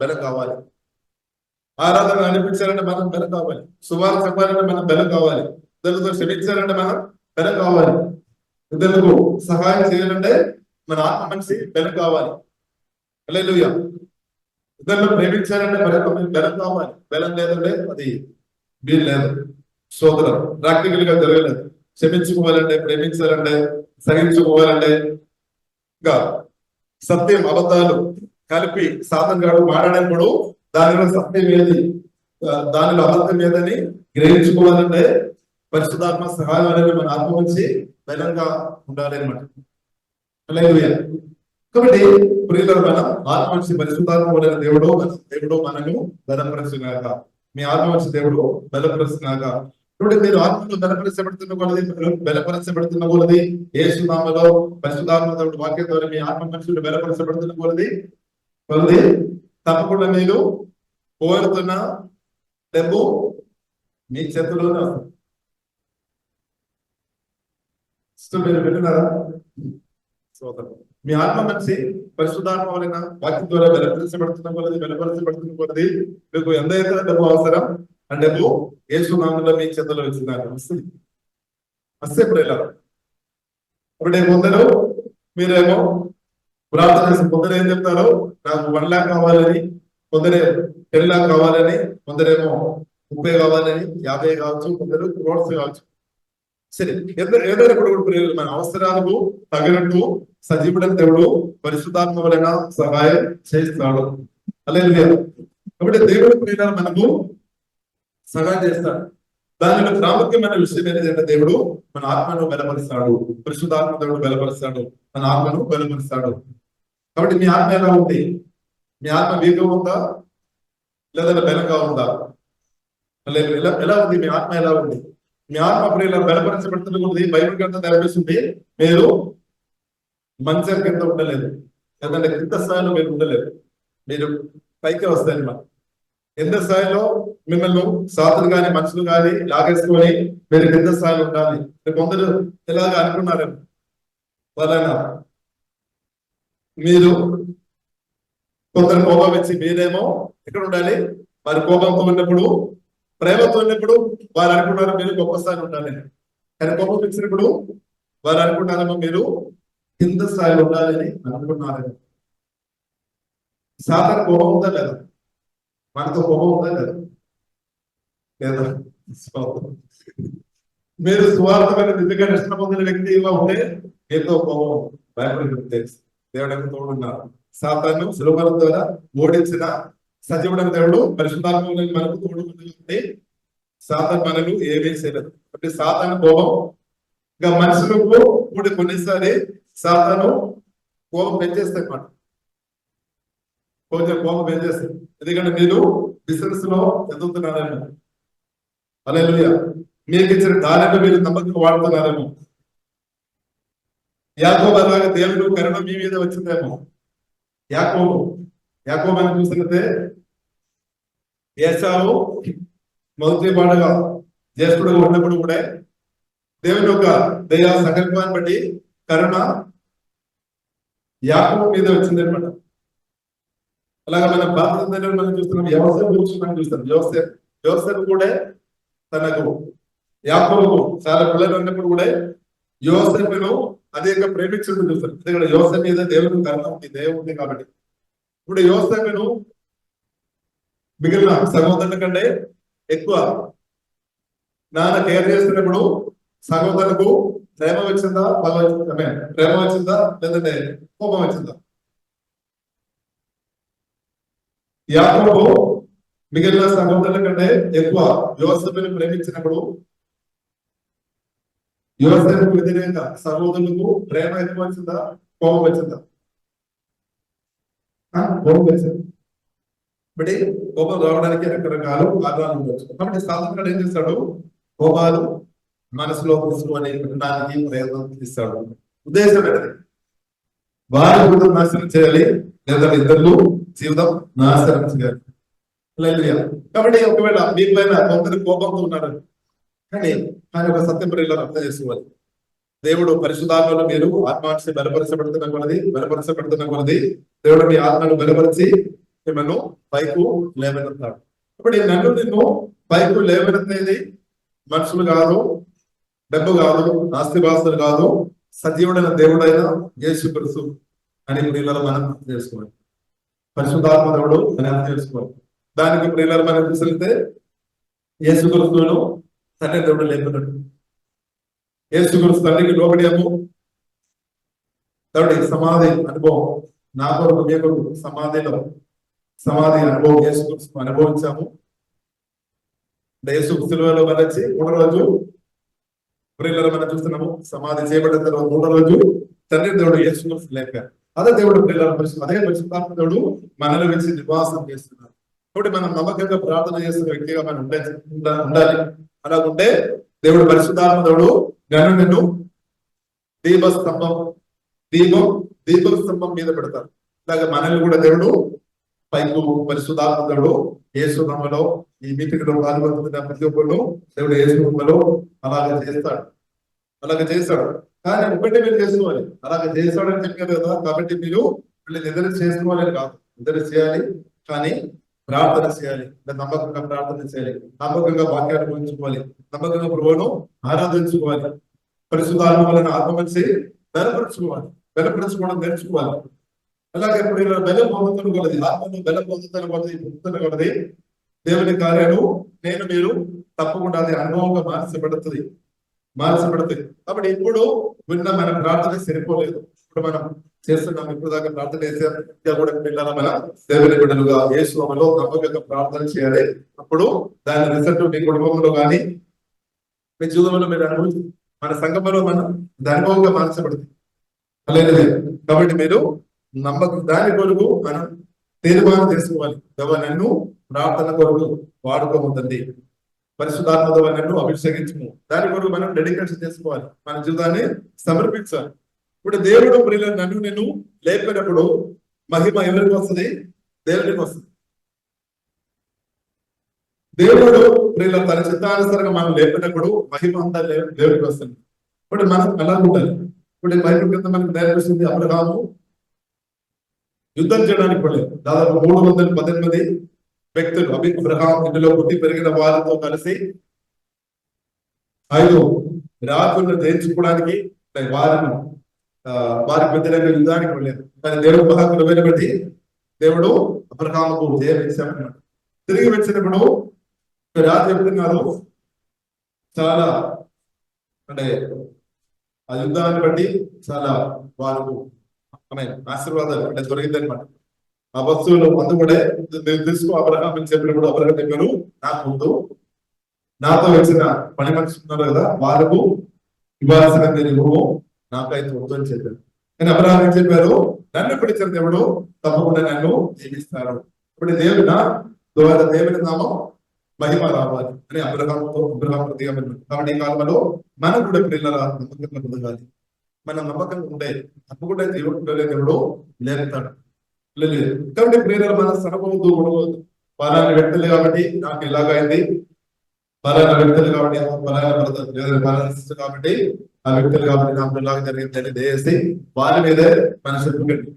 బలం కావాలి. ఆరాధన నడిపించాలంటే మనం బలం కావాలి. సువార్త చెప్పాలంటే మనం బలం కావాలి. ఇతరులతో క్షమించాలంటే మనం బలం కావాలి. ఇతరులకు సహాయం చేయాలంటే మన ఆత్మ మనిషి బలం కావాలి. హల్లెలూయా. ఇతరులను ప్రేమించాలంటే బలం కావాలి. బలం లేదంటే అది వీలు లేదు. సోదరం ప్రాక్టికల్ గా జరగలేదు. క్షమించుకోవాలంటే, ప్రేమించాలంటే, సహించుకోవాలంటే, ఇంకా సత్యం అబద్ధాలు కలిపి సాధన గాడు మాట్లాడినప్పుడు దానిలో సత్యం ఏది, దానిలో అబద్ధం ఏదని గ్రహించుకోవాలంటే పరిశుద్ధాత్మ సహాయం అనేది మన ఆత్మ నుంచి బలంగా ఉండాలి అనమాట. హల్లెలూయా. కాబట్టి ప్రియుల మనం ఆత్మ నుంచి పరిశుద్ధాత్మ దేవుడు మనను బలపరచుగాక. మీ ఆత్మ నుంచి దేవుడు బలపరచుగాక. ఇప్పుడు మీరు ఆత్మలో బలపరచబడుతున్న కొలది యేసు నామములో పరిశుద్ధాత్మ దేవుడు వాక్యం ద్వారా మీ ఆత్మ మనుషులు బలపరచబడుతున్న కొలది తప్పకుండా మీరు కోరుతున్న డబ్బు మీ చేతిలోనే వస్తుంది. మీరు వింటున్నారా? మీ ఆత్మ మనిషి పరిశుద్ధాత్మ వలన వాక్యం ద్వారా బలపరచబడుతున్న కొలది మీకు ఎంతైతే డబ్బు అవసరం ఆ డబ్బు యేసు నామములో మీ చేతిలో వచ్చిందని వస్తుంది. వస్తే ఇప్పుడు ఎలా? ఇప్పుడు కొందరు మీరేమో ప్రార్థన చేసి, కొందరు ఏం చెప్తారో నాకు 1 lakh కావాలని, కొందరే 10 lakh కావాలని, కొందరేమో 30 కావాలని, 50 కావచ్చు, కొందరు crores కావచ్చు. సరే, ఏదైనా ఇప్పుడు మన అవసరాలకు తగినట్టు సజీవుడైన దేవుడు పరిశుద్ధాత్మ వలన సహాయం చేస్తాడు. హల్లెలూయా. కాబట్టి దేవుడి ప్రేరణ మనకు సహాయం చేస్తాడు. దానిలో ప్రాముఖ్యమైన విషయం ఏంటంటే దేవుడు మన ఆత్మను బలపరుస్తాడు, పరిశుద్ధాత్మ దేవుడు బలపరుస్తాడు, మన ఆత్మను బలపరుస్తాడు. కాబట్టి మీ ఆత్మ ఎలా ఉంది? మీ ఆత్మ వీక్గా ఉందా లేదా బలంగా ఉందా? ఎలా ఉంది మీ ఆత్మ? ఎలా ఉంది మీ ఆత్మ? ప్రియుల బలపరచబడుతున్నది బైబిల్ గ్రంథం నేర్పిస్తుంది, మీరు మంచం కింద ఉండలేదు, లేదంటే కింద స్థాయిలో మీరు ఉండలేదు, మీరు పైకి వస్తాయి. మన కింద స్థాయిలో మిమ్మల్ని సాతులు కానీ మనుషులు కానీ లాగేసుకొని మీరు కింద స్థాయిలో ఉండాలి. కొందరు ఎలాగా అనుకున్నారు వాళ్ళైనా, మీరు కొందరు కోపం ఇచ్చి మీరేమో ఎక్కడ ఉండాలి? వారి కోపంతో ఉన్నప్పుడు, ప్రేమతో ఉన్నప్పుడు వారు అనుకున్నారు మీరు గొప్ప స్థాయిలో ఉండాలి. కానీ కోపం ఇచ్చినప్పుడు వారు అనుకుంటారేమో మీరు కింద స్థాయిలో ఉండాలని అనుకున్నారేమో. సాధారణ కోపం ఉందా లేదా? మనతో కోపం ఉందా లేదా? లేదా? మీరు స్వార్థమైన నిజంగా నష్టం పొందిన వ్యక్తిగా ఉంటే మీతో కోపం భయపడి తెలుసు. దేవుడు తోడున్నారు. సాతాను సులభాల ద్వారా ఓడించిన సజీవుడైన దేవుడు పరిశుద్ధాత్మ మనకు తోడుకుంటే సాతాను మనకు ఏమీ చేయలేదు. అంటే సాతాను కోపం ఇంకా మనుషులకు కూడా కొన్నిసారి సాతాను కోపం పెంచేస్తాయి మాట, కొంచెం కోపం పెంచేస్తాయి. ఎందుకంటే మీరు బిజినెస్ లో ఎదుగుతున్నారేమో, హల్లెలూయా, మీకు ఇచ్చిన దారిని మీరు నమ్మకం వాడుతున్నారేమో, యాకోబు అలాగే దేవుడు కరుణ మీ మీద వచ్చిందేమో. యాకోబు యాకోబు అని చూసినట్టే ఏసావు మొదటి పాటగా జ్యేష్ఠుడుగా ఉన్నప్పుడు కూడా దేవుని యొక్క దయా సంకల్పాన్ని బట్టి కరుణ యాకోబు మీద వచ్చింది అనమాట. అలాగే మన భారతదేశంలో మనం చూస్తున్నాం, వ్యవసాయం గురించి మనం చూస్తాం. వ్యవసాయం కూడా తనకు యాకోబు చాలా పిల్లలు ఉన్నప్పుడు కూడా యోసేపును అదేగా ప్రేమించడం చూస్తారు. ఎందుకంటే యోసేపు మీద దేవుని కరుణ ఉంది, దయ ఉంది కాబట్టి. ఇప్పుడు యోసేపును మిగిలిన సహోదరుల కంటే ఎక్కువ నాన్న కేర్ చేస్తున్నప్పుడు సహోదరులకు ప్రేమ వచ్చిందా, ప్రేమ వచ్చిందా లేదంటే కోపం వచ్చిందా? యాకోబు మిగిలిన సహోదరుల కంటే ఎక్కువ యోసేపుని ప్రేమించినప్పుడు యోసేపుకు వ్యతిరేకంగా సహోదరులకు ప్రేమ ఎక్కువ వచ్చిందా, కోపం వచ్చిందా? కోపం వచ్చింది. బట్టి కోపం రావడానికి రకరకాల కారణాలు ఉండొచ్చు. కాబట్టి సాధారణంగా ఏం చేస్తాడు, కోపాలు మనసులో తీసుకొని వినడానికి ప్రయత్నం చేస్తాడు. ఉద్దేశం ఏంటది? వారి జీవితం నాశనం చేయాలి, లేదా ఇద్దరు జీవితం నాశనం చేయాలి. కాబట్టి ఒకవేళ మీ పైన కొందరు కోపంతో ఉన్నాడు, కానీ ఆయన ఒక సత్యం ప్రియులను అర్థం చేసుకోవాలి. దేవుడు పరిశుద్ధాత్మలో మీరు ఆత్మాన్ని బలపరచబడుతున్న కొలది దేవుడు మీ ఆత్మను బలపరిచి మిమ్మల్ని పైకు లేవనెత్తాడు. ఇప్పుడు నన్ను నిన్ను పైకు లేవనెత్తేది మనుషులు కాదు, డబ్బు కాదు, ఆస్తిపాస్తులు కాదు, సజీవుడైన దేవుడైన యేసుక్రీస్తు అని ప్రియులను మనం చేసుకోవాలి. పరిశుద్ధాత్మ దేవుడు అని అర్థం చేసుకోవాలి. దానికి ప్రియులను మనం తీసుకెళ్తే యేసుక్రీస్తును తండ్రి దేవుడు లేపున్నాడు. యేసుక్రీస్తు తండ్రికి లోబడియాము. దేవుడి సమాధి అనుభవం నా కొరకు మీ కొరకు సమాధి అనుభవం యేసుక్రీస్తు అనుభవించాము. యేసు సిలువలో మరణించి 3వ రోజు ప్రియులను మనం చూస్తున్నాము. సమాధి చేయబడిన తర్వాత 3వ రోజు తండ్రి దేవుడు యేసుక్రీస్తు లేపారు. అదే దేవుడు ప్రియులను అదే పరిశుద్ధాత్మ దేవుడు మనలో వచ్చి నివాసం చేస్తున్నారు. కాబట్టి మనం నమ్మకంగా ప్రార్థన చేస్తున్న వ్యక్తిగా మనం ఉండాలి. అలా ఉంటే దేవుడు పరిశుద్ధాత్మ దేవుడు నన్ను నిన్ను దీపస్తంభం మీద పెడతారు. ఇలాగ మనల్ని కూడా దేవుడు పైకు పరిశుద్ధాత్మ దేవుడు యేసునామములో ఈ మీటింగ్ లో పాల్గొంటున్న ప్రతి ఒక్కరు దేవుడు యేసునామములో అలాగే చేస్తాడు. కానీ ఒకటి మీరు చేసుకోవాలి, అలాగే చేస్తాడని చెప్పారు కదా. కాబట్టి మీరు వీళ్ళని ఎదురు చేసుకోవాలని కాదు, ఎదురు చేయాలి, కానీ ప్రార్థన చేయాలి, నమ్మకంగా ప్రార్థన చేయాలి, నమ్మకంగా వాక్యాన్ని గురించుకోవాలి, నమ్మకంగా ప్రభువును ఆరాధించుకోవాలి, పరిశుద్ధాత్మ వలన ఆత్మమనిషి బలపరచుకోవడం నేర్చుకోవాలి. అలాగే ఇప్పుడు ఇలా బలం పొందుతున్న కొలది, ఆత్మను బలం పొందుతున్న కొలది దేవుని కార్యాలు మీరు తప్పకుండా అది అనుభవంగా మార్చబడుతుంది. కాబట్టి ఇప్పుడు విన్న మన ప్రార్థన సరిపోలేదు. ఇప్పుడు మనం చేస్తున్నాం, ఇప్పుడు దాకా ప్రార్థన చేసాం. ఇంకా కూడా పిల్లల మన దేవుని బిడ్డలుగా యేసునామములో నమ్మకంగా ప్రార్థన చేయాలి. అప్పుడు దాని రిజల్ట్ మీ కుటుంబంలో కానీ మీ జీవితంలో మీరు అనుభవించి మన సంఘంలో మనం అనుభవంగా మార్చబడుతుంది. అలాగే కాబట్టి మీరు దాని కొరకు మనం తీర్మానం చేసుకోవాలి. నన్ను ప్రార్థన కొరకు వాడుకోవద్దండి, పరిశుద్ధాత్మతో నన్ను అభిషేకించము. దాని కొరకు మనం డెడికేషన్ చేసుకోవాలి, మన జీవితాన్ని సమర్పించాలి. ఇప్పుడు దేవుడు ప్రియులను నన్ను నేను లేపినప్పుడు మహిమ ఎవరికి వస్తుంది? దేవునికి వస్తుంది. దేవుడు ప్రియుల తన చిత్తానుసారంగా మనం లేపినప్పుడు మహిమ అంతా దేవుడికి వస్తుంది. ఇప్పుడు మనం ఎలా ఉండాలి? ఇప్పుడు బైబిల్ కింద మనకు నేర్పిస్తుంది, అబ్రహాము యుద్ధం చేయడానికి పడలేదు. దాదాపు 318 వ్యక్తులు అబ్రహాం ఇందులో పుట్టి పెరిగిన వారితో కలిసి 5 రాజులను జయించుకోవడానికి వారి వ్యతిరేక యుద్ధానికి వెళ్ళారు. కానీ దేవుడు మహాకులు వెలుబట్టి దేవుడు అబ్రహాముకు జయం ఇచ్చామన్నాడు. తిరిగి వచ్చినప్పుడు రాజు చెప్తున్నారు, చాలా అంటే ఆ యుద్ధాన్ని బట్టి చాలా వారు ఆశీర్వాదాలు అంటే దొరికిందనమాట. ఆ వస్తువులు అందు కూడా తీసుకో అబ్రహాం అని చెప్పినప్పుడు అబ్రహాం చెప్పారు, నాకు ముందు నాతో వచ్చిన పని మనిషి ఉన్నారు కదా, వాళ్ళకు ఇవ్వాల్సిన నువ్వు నాకైతే వద్దు అని చెప్పారు. కానీ అబ్రహాం ఏం చెప్పారు, నన్ను పిలిచిన దేవుడు తప్పకుండా నన్ను జీవిస్తారు. ఇప్పుడు దేవుని ద్వారా దేవుని నామం మహిమ రావాలి అని అబ్రహాం ప్రతిగా. కాబట్టి ఈ కాలంలో మనం కూడా పిల్లల నమ్మకంగా పొందగాలి. మన నమ్మకం ఉంటే తప్పకుండా దేవుడు లేపుతాడు. లేదు కాబట్టి ప్రియులారా, మన సనపోవద్దు, ఉండవద్దు. పలానా వ్యక్తులు కాబట్టి నాకు ఇలాగైంది, పలానా వ్యక్తులు కాబట్టి పలానా బ్రదర్ లేదా పలానా సిస్టర్ కాబట్టి ఆ వ్యక్తులు కాబట్టి నాకు ఇలాగ జరిగింది అని దయచేసి వారి మీదే మన చెప్పకండి.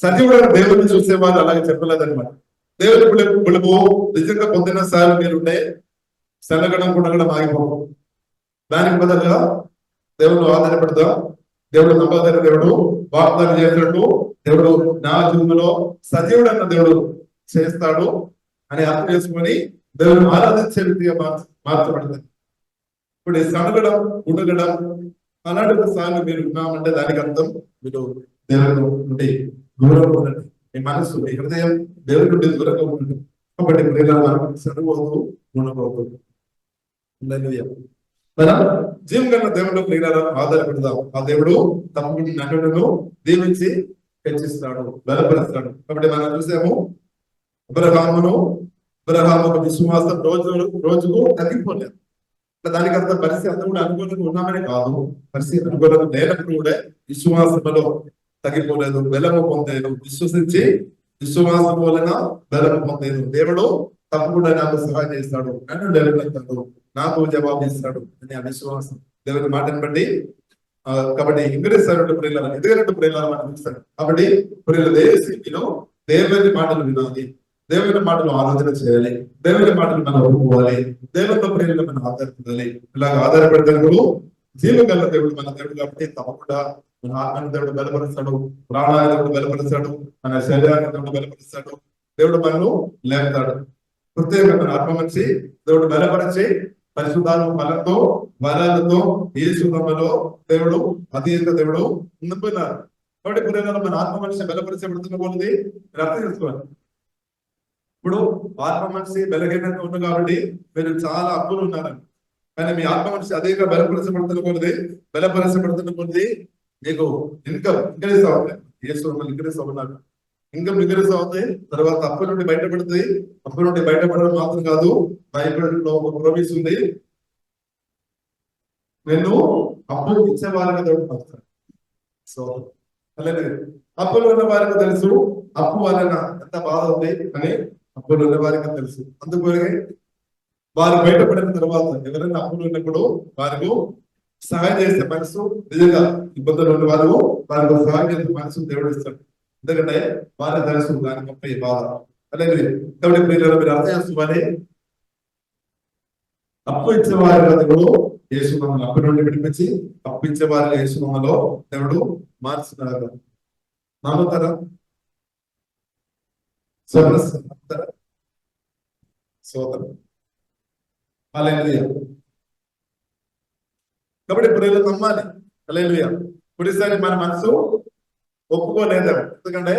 సజీవుడు దేవుడిని చూసే వాళ్ళు అలాగే చెప్పలేదన్నమాట. దేవుని పిలుపు నిజంగా పొందిన సార్లు మీరుంటే శనగడం గుణగడం ఆగిపోవు. దానికి బదులుగా దేవుడు ఆధారపడదాం. దేవుడు నమ్మదైన దేవుడు, వాగ్దానం చేసినట్టు దేవుడు నా జీవితంలో సజీవుడు అన్న దేవుడు చేస్తాడు అని అర్థం చేసుకొని దేవుడు ఆరాధించే వ్యక్తిగా మార్చబడుతుంది. ఇప్పుడు ఈ సనగడం గుణగడం అలాంటి సార్లు మీరు ఉన్నామంటే దానికి అర్థం మీరు దేవుడు నుండి దూరంగా ఉండండి. మీ మనస్సు, మీ హృదయం దేవుడి నుండి దూరంగా ఉంటుంది. కాబట్టి మనం సరిపోదు, ఉండకూడదు. మనం జీవం కన్నా దేవుడు ప్రియులారా ఆధారపడదాం. ఆ దేవుడు తప్పకుండా నటులను దీవించి హెచ్చిస్తాడు, బలపరుస్తాడు. కాబట్టి మనం చూసాము అబ్రహాము విశ్వాసం రోజుకు తగ్గిపోలేదు. దానికి అంత పరిస్థితి అంతా కూడా అనుకూలంగా ఉన్నామని కాదు, పరిస్థితి అనుకూలంగా లేనప్పుడు కూడా విశ్వాసంలో తగ్గిపోలేదు, బలము పొందేదు. విశ్వసించి విశ్వాసం వలన బలము పొందేదు. దేవుడు తప్పకుండా నాకు సహాయం చేస్తాడు, నన్ను లేవనెత్తాడు, నాకు జవాబు ఇస్తాడు అని ఆ విశ్వాసం దేవుని మాటను బట్టి. కాబట్టి ఇంగ్లీష్ ప్రియుల ఎదుగునట్టు ప్రియుల మనం చూస్తాడు. కాబట్టి ప్రియుల దేశంలో దేవుని మాటలు వినాలి, దేవుని మాటలు ఆలోచన చేయాలి, దేవుని మాటలు మనం ఒప్పుకోవాలి, దేవుని ప్రియులను మనం ఆధారపడాలి. ఇలాగ ఆధారపడినప్పుడు జీవగల దేవుడు మన దేవుడు కాబట్టి తప్పకుండా మన ఆత్మని దేవుడు బలపరుస్తాడు, ప్రాణాన్ని దేవుడు బలపరుస్తాడు, మన శరీరాన్ని దేవుడు బలపరుస్తాడు. దేవుడు మనను లేపుతాడు. ప్రత్యేకమైన ఆత్మ మనిషి దేవుడు బలపరిచి పరిశుద్ధాత్మ ఫలంతో వరాలతో యేసునామములో దేవుడు అతీత దేవుడు నింపున్నారు. కాబట్టి ప్రియులారా, మన ఆత్మ మనిషి బలపరచబడుతున్న కొలది మీరు అర్థం చేసుకోవాలి. ఇప్పుడు ఆత్మ మనిషి బలహీనంగా ఉంది కాబట్టి మీరు చాలా అప్పులు ఉన్నారని, కానీ మీ ఆత్మ మనిషి అధికంగా బలపరచబడుతున్న కొలది మీకు ఇన్కమ్ ఇంక్రీజ్ అవుతుంది. యేసునామములో ఇంక్రీజ్ అవుతున్నారు, ఇన్కమ్ ఇంక్రీజ్ అవుతుంది. తర్వాత అప్పు నుండి బయటపడుతుంది. అప్పు నుండి బయటపడడం మాత్రం కాదు, బైబిల్లో ఒక ప్రామిస్ ఉంది, నేను అప్పు ఇచ్చేవారిగా దేవుడు పలుకుతాడు. సో అలాగే అప్పులు ఉన్న వారికి తెలుసు అప్పు వలన ఎంత బాధ ఉంది అని, అప్పులు ఉన్న వారికి తెలుసు. అందుకోనే వారు బయటపడిన తర్వాత ఎవరైనా అప్పులు ఉన్నప్పుడు వారికి సహాయం చేసే మనసు, నిజంగా ఇబ్బందులు ఉన్న వారు వారికి సహాయం చేసే మనసు దేవుడు ఇస్తాడు. ఎందుకంటే వారి తెలుసు దాని గొప్ప బాధ. అలాగే కాబట్టి ప్రియులారా, మీరు అర్థం చేసుకోవాలి, అప్పు ఇచ్చేవారిగా దేవుడు యేసునామములో అప్పు నుండి విడిపించి అప్పు ఇచ్చేవారిగా యేసునామములో దేవుడు మార్చుతారు. నమ్ముతారా? సోదరు హల్లెలూయా. కాబట్టి ప్రియులు నమ్మాలి. హల్లెలూయా. ఇప్పుడుసారి మన మనసు ఒప్పుకోలేదు, ఎందుకంటే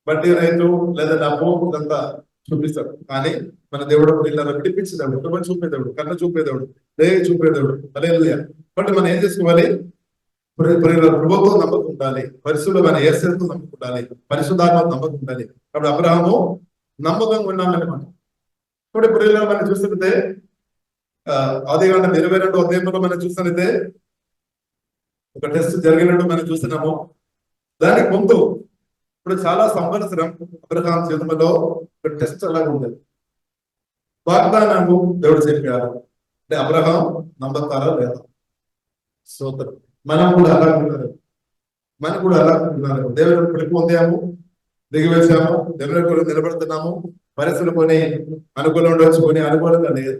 బడ్డీ రైతు లేదా డబ్బు ఇదంతా చూపిస్తాడు. కానీ మన దేవుడు పిల్లలు విడిపించేదేవుడు, కృప చూపేదేవుడు, కన్న చూపేదేవుడు, దయ చూపేదేవుడు. హల్లెలూయా. బట్ మనం ఏం చేసుకోవాలి? ప్రభుత్వం నమ్మకం ఉండాలి, పరిశుద్ధమైన యేసుతో నమ్మకం ఉండాలి, పరిశుద్ధాత్మ నమ్మకం ఉండాలి. కాబట్టి అబ్రహాము నమ్మకంగా ఉన్నామన్నమాట. ఇప్పుడు ప్రియులు మనం చూస్తుంటే ఆదికాండం 22వ అధ్యాయంలో మనం చూస్తున్నట్టే ఒక టెస్ట్ జరిగినట్టు మనం చూస్తున్నాము. దానికి ముందు ఇప్పుడు చాలా సంవత్సరం అబ్రహాం జీవితంలో ఒక టెస్ట్ అలాగే ఉండేది. వాగ్దానాన్ని దేవుడు చెప్పారు అంటే అబ్రహాం నమ్మతారా లేదా? సోదరు మనం కూడా అలా ఉన్నారు, మనం కూడా అలా ఉన్నారు. దేవుని పిలుపు పొందాము, దిగివేశాము, దేవుని కూడా నిలబడుతున్నాము. పరిస్థితులు కొని అనుకూలం ఉండొచ్చు, కొని అనుకూలంగా లేదు.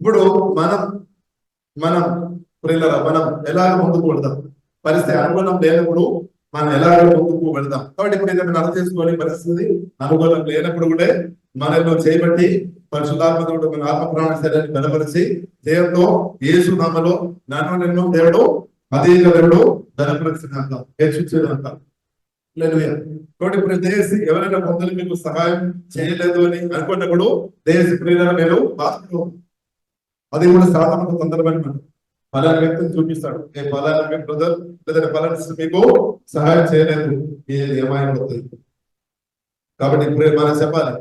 ఇప్పుడు మనం ప్రియులారా, మనం ఎలాగ ముందుకు వెళ్దాం? పరిస్థితి అనుకూలం లేనప్పుడు మనం ఎలాగ ముందుకు వెళ్దాం? కాబట్టి ఇప్పుడు ఏదైనా అర్థం చేసుకోవాలి, పరిస్థితి అనుకూలం లేనప్పుడు కూడా మనలో చేయబట్టి పరిశుద్ధాత్మతో మన ఆత్మ ప్రాణ శరీరాన్ని బలపరిచి దేవుతో యేసునామములో నన్ను దేవుడు అధిక దేవుడు బలపరిచినంత హెచ్చించినంత. కాబట్టి ఇప్పుడు దేశి ఎవరైనా కొందరు మీకు సహాయం చేయలేదు అని అనుకున్నప్పుడు దేశ ప్రియులను మీరు బాధపడు. అది కూడా సాధారణ సందర్భాన్ని మనం పలానా వ్యక్తిని చూపిస్తాడు, ఏ పలానా బ్రదర్ లేదా పలానా మీకు సహాయం చేయలేదు, ఏమైపోతుంది. కాబట్టి ఇప్పుడు మనం చెప్పాలి,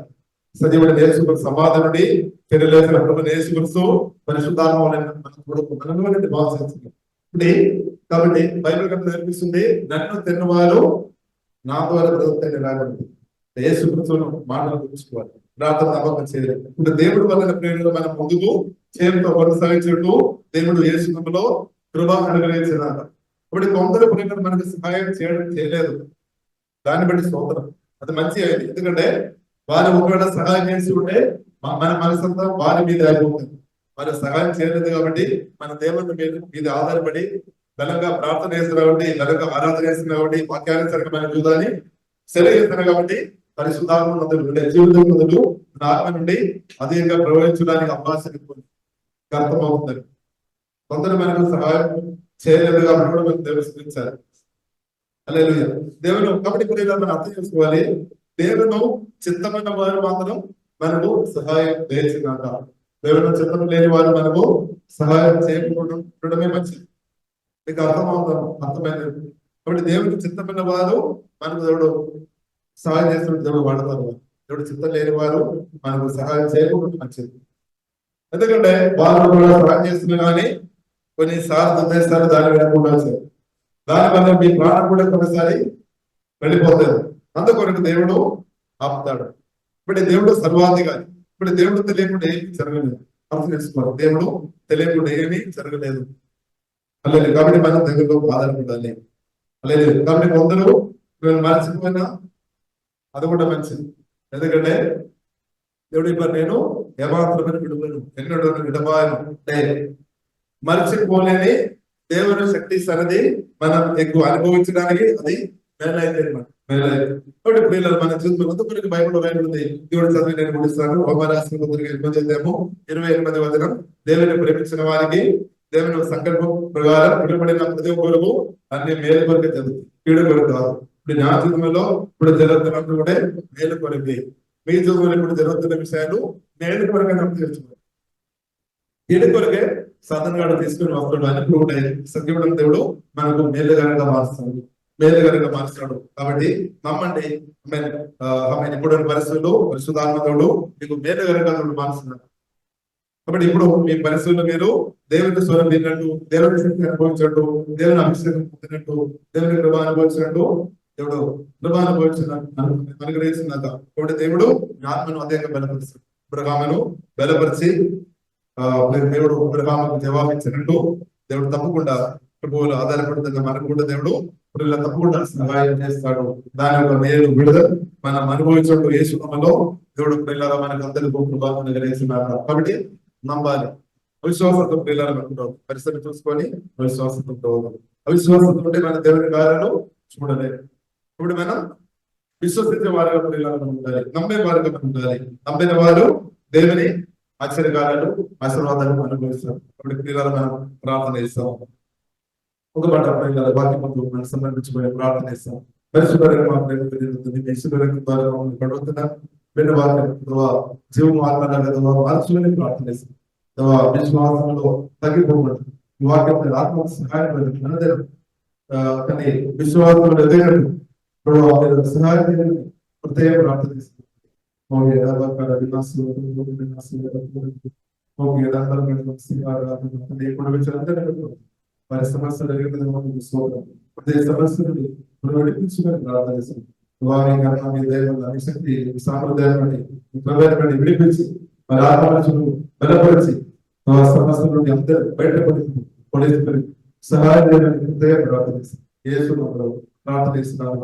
సజీవుడు నేర్చుకున్న సమాధానుడి తెలియలేసిన నేర్చుకుస్తూ పరిశుద్ధాత్మ మనలోని భావించాలి. ఇప్పుడు కాబట్టి బైబిల్ గ్రంథం నేర్పిస్తుంది, నన్ను తిన్నవారు నా ద్వారా బ్రతుకుతారని రాబడింది. యేసు క్రీస్తును మాటలు తెలుసుకోవాలి, ప్రార్థన నమ్మకం చేయాలి. ఇప్పుడు దేవుడి వల్ల ప్రేరణలో మనం ముందుకు చేయంతో కొనసాగించుకుంటూ దేవుడు యేసులో కృప అనుగ్రహించినాక ఇప్పుడు కొందరు ప్రేరణలు మనకు సహాయం చేయలేదు, దాన్ని బట్టి స్తోత్రం, అది మంచి అయింది. ఎందుకంటే వారు ఒకవేళ సహాయం చేసి ఉంటే మన మనసంతా వారి మీద అయిపోతుంది. వారు సహాయం చేయలేదు కాబట్టి మన దేవుని మీద ఆధారపడి బలంగా ప్రార్థన చేస్తున్నారు కాబట్టి, బలంగా ఆరాధన చేస్తున్నారు కాబట్టి, వాక్యానుసరమైన జీవితాన్ని సెలవుస్తున్నారు కాబట్టి పరిశుద్ధాత్మ మొదలు జీవితం మొదలు ఆత్మ నుండి అధికంగా ప్రవహించడానికి అవకాశం ఉంటుంది. అర్థమవుతుంది. కొందరు మనకు సహాయం చేయలేదు కాబట్టి కూడా మనం దేవుడు స్థుతించాలి. హల్లెలూయా. దేవుడు కాబట్టి ఇప్పుడు మనం అర్థం చేసుకోవాలి, దేవుడు చిత్తమైన వారు మాత్రం మనకు సహాయం చేసినాక, దేవుడు చిత్తం లేని వారు మనకు సహాయం చేయకపోవడమే మంచిది. మీకు అర్థమైనది. కాబట్టి దేవుడికి చిత్తమైన వారు మనకు దేవుడు సహాయం చేస్తున్న దేవుడు వాడతారు. దేవుడు చిత్తం లేని వారు మనకు సహాయం చేయకపోవడం మంచిది. ఎందుకంటే వారు కూడా సహాయం చేస్తున్నారు కానీ కొన్నిసార్లు ఉద్దేశాలు దాన్ని వినకుండా దానివల్ల మీ ప్రాణం కూడా కొన్నిసారి వెళ్ళిపోతారు. అందుకొరకు దేవుడు ఆపుతాడు. ఇప్పుడు దేవుడు సర్వాధికారి. ఇప్పుడు దేవుడు తెలియకుండా ఏమీ జరగలేదు. అర్థం చేసుకోవాలి, దేవుడు తెలియకుండా ఏమీ జరగలేదు. అలాగే కాబట్టి మనం దేవుడిలో ఆధారపడాలి. అలాగే కాబట్టి కొందరు మర్చిపోయినా అది కూడా మంచిది. ఎందుకంటే దేవుడు ఇప్పుడు నేను ఏమాత్రమైన విడువను, ఎన్నడూ విడబాయను అంటే మర్చిపోలేని దేవుని శక్తి సన్నది మనం ఎక్కువ అనుభవించడానికి అది మేలైతే మేలైతే. కాబట్టి పిల్లలు మన జీవితంలో బైబిల్ ఉంది. దేవుడు చదివి నేను ముగిస్తాను. హోమరాశి 28వ వచనం, దేవుని ప్రేమించిన వారికి దేవుని సంకల్పం ప్రకారం విడుబడిన ప్రతి కొరకు అన్ని మేలు కొరకు జరుగుతుంది, కీడు కొరకు కాదు. ఇప్పుడు నా జీవితంలో ఇప్పుడు జరుగుతున్నప్పుడు కూడా మేలు కొరకే, మీ జీవితంలో ఇప్పుడు జరుగుతున్న విషయాలు మేలు కొరకే నాకు తెలుసుకోవాలి. కీడు కొరకే సాధనగా తీసుకుని వస్తాడు అన్నప్పుడు ఉంటాయి. సత్యవడం దేవుడు మనకు మేలుగారంగా మారుస్తాడు. కాబట్టి నమ్మండి. ఇప్పుడు పరిస్థితుల్లో పరిశుద్ధాత్మ దేవుడు మీకు మేలుగారంగా మారుస్తున్నాడు. కాబట్టి ఇప్పుడు మీ పరిస్థితుల్లో మీరు దేవుని స్వరం విన్నట్టు, దేవుని శక్తి అనుభవించట్టు, దేవుని అభిషేకం పొందినట్టు, దేవుని కృప అనుభవించినట్టు, దేవుడు కృప అనుగ్రహిస్తున్నాక కాబట్టి దేవుడు ఆత్మను అదేగా బలపరుస్తాడు. అబ్రహామును బలపరిచి దేవుడు అబ్రహాముకు జవాబిచ్చినట్టు దేవుడు తప్పకుండా ప్రభువులు ఆధారపడుతున్న మనకు కూడా దేవుడు తప్పకుండా సహాయం చేస్తాడు. దాని యొక్క మేలు విడుదల మనం అనుభవించడం యేసునామములో దేవుడు పిల్లల మనకు అందరికీ కృప అనుగ్రహిస్తున్నారు. కాబట్టి నమ్మాలి. అవిశ్వాసంతో పిల్లలు అనుకుంటాం. పరిస్థితి చూసుకొని అవిశ్వాసంతో పోవద్దు. అవిశ్వాసంతో ఉంటే మన దేవుని కార్యాలు చూడలేదు. ఇప్పుడు మనం విశ్వసించే వారుగా పిల్లలు ఉండాలి, నమ్మే వారుగా ఉండాలి. నమ్మిన వారు దేవుని ఆశ్చర్యకార్యాలు ఆశీర్వాదాలు అనుభవిస్తారు. కాబట్టి పిల్లలు మనం ప్రార్థన చేస్తాం. ఒక మాట పిల్లల వాక్యం మనం సంబంధించిపోయే ప్రార్థన చేస్తాం. పరిశుభ్రంగా మా ప్రేమ పడుతున్నా విన్న వాక్యం జీవం మార్చులని ప్రార్థన చేస్తాం. విశ్వాసంలో తగ్గిపోకూడదు. ఈ వాక్యం ఆత్మ సహాయం కానీ విశ్వాసంలో ఎదగదు. ఇప్పుడు సహాయం హృదయం ప్రార్థన చేస్తాం. వారి సమస్యలు సమస్యలు ప్రార్థన చేస్తాం. వారి శక్తి సాంప్రదాయాన్ని విడిపించి వారి ఆత్మను బలపరిచి సమస్య నుండి అందరూ బయటపడి సహాయం చేయడానికి ప్రార్థన చేస్తాం. యేసు ప్రార్థన చేస్తున్నాను.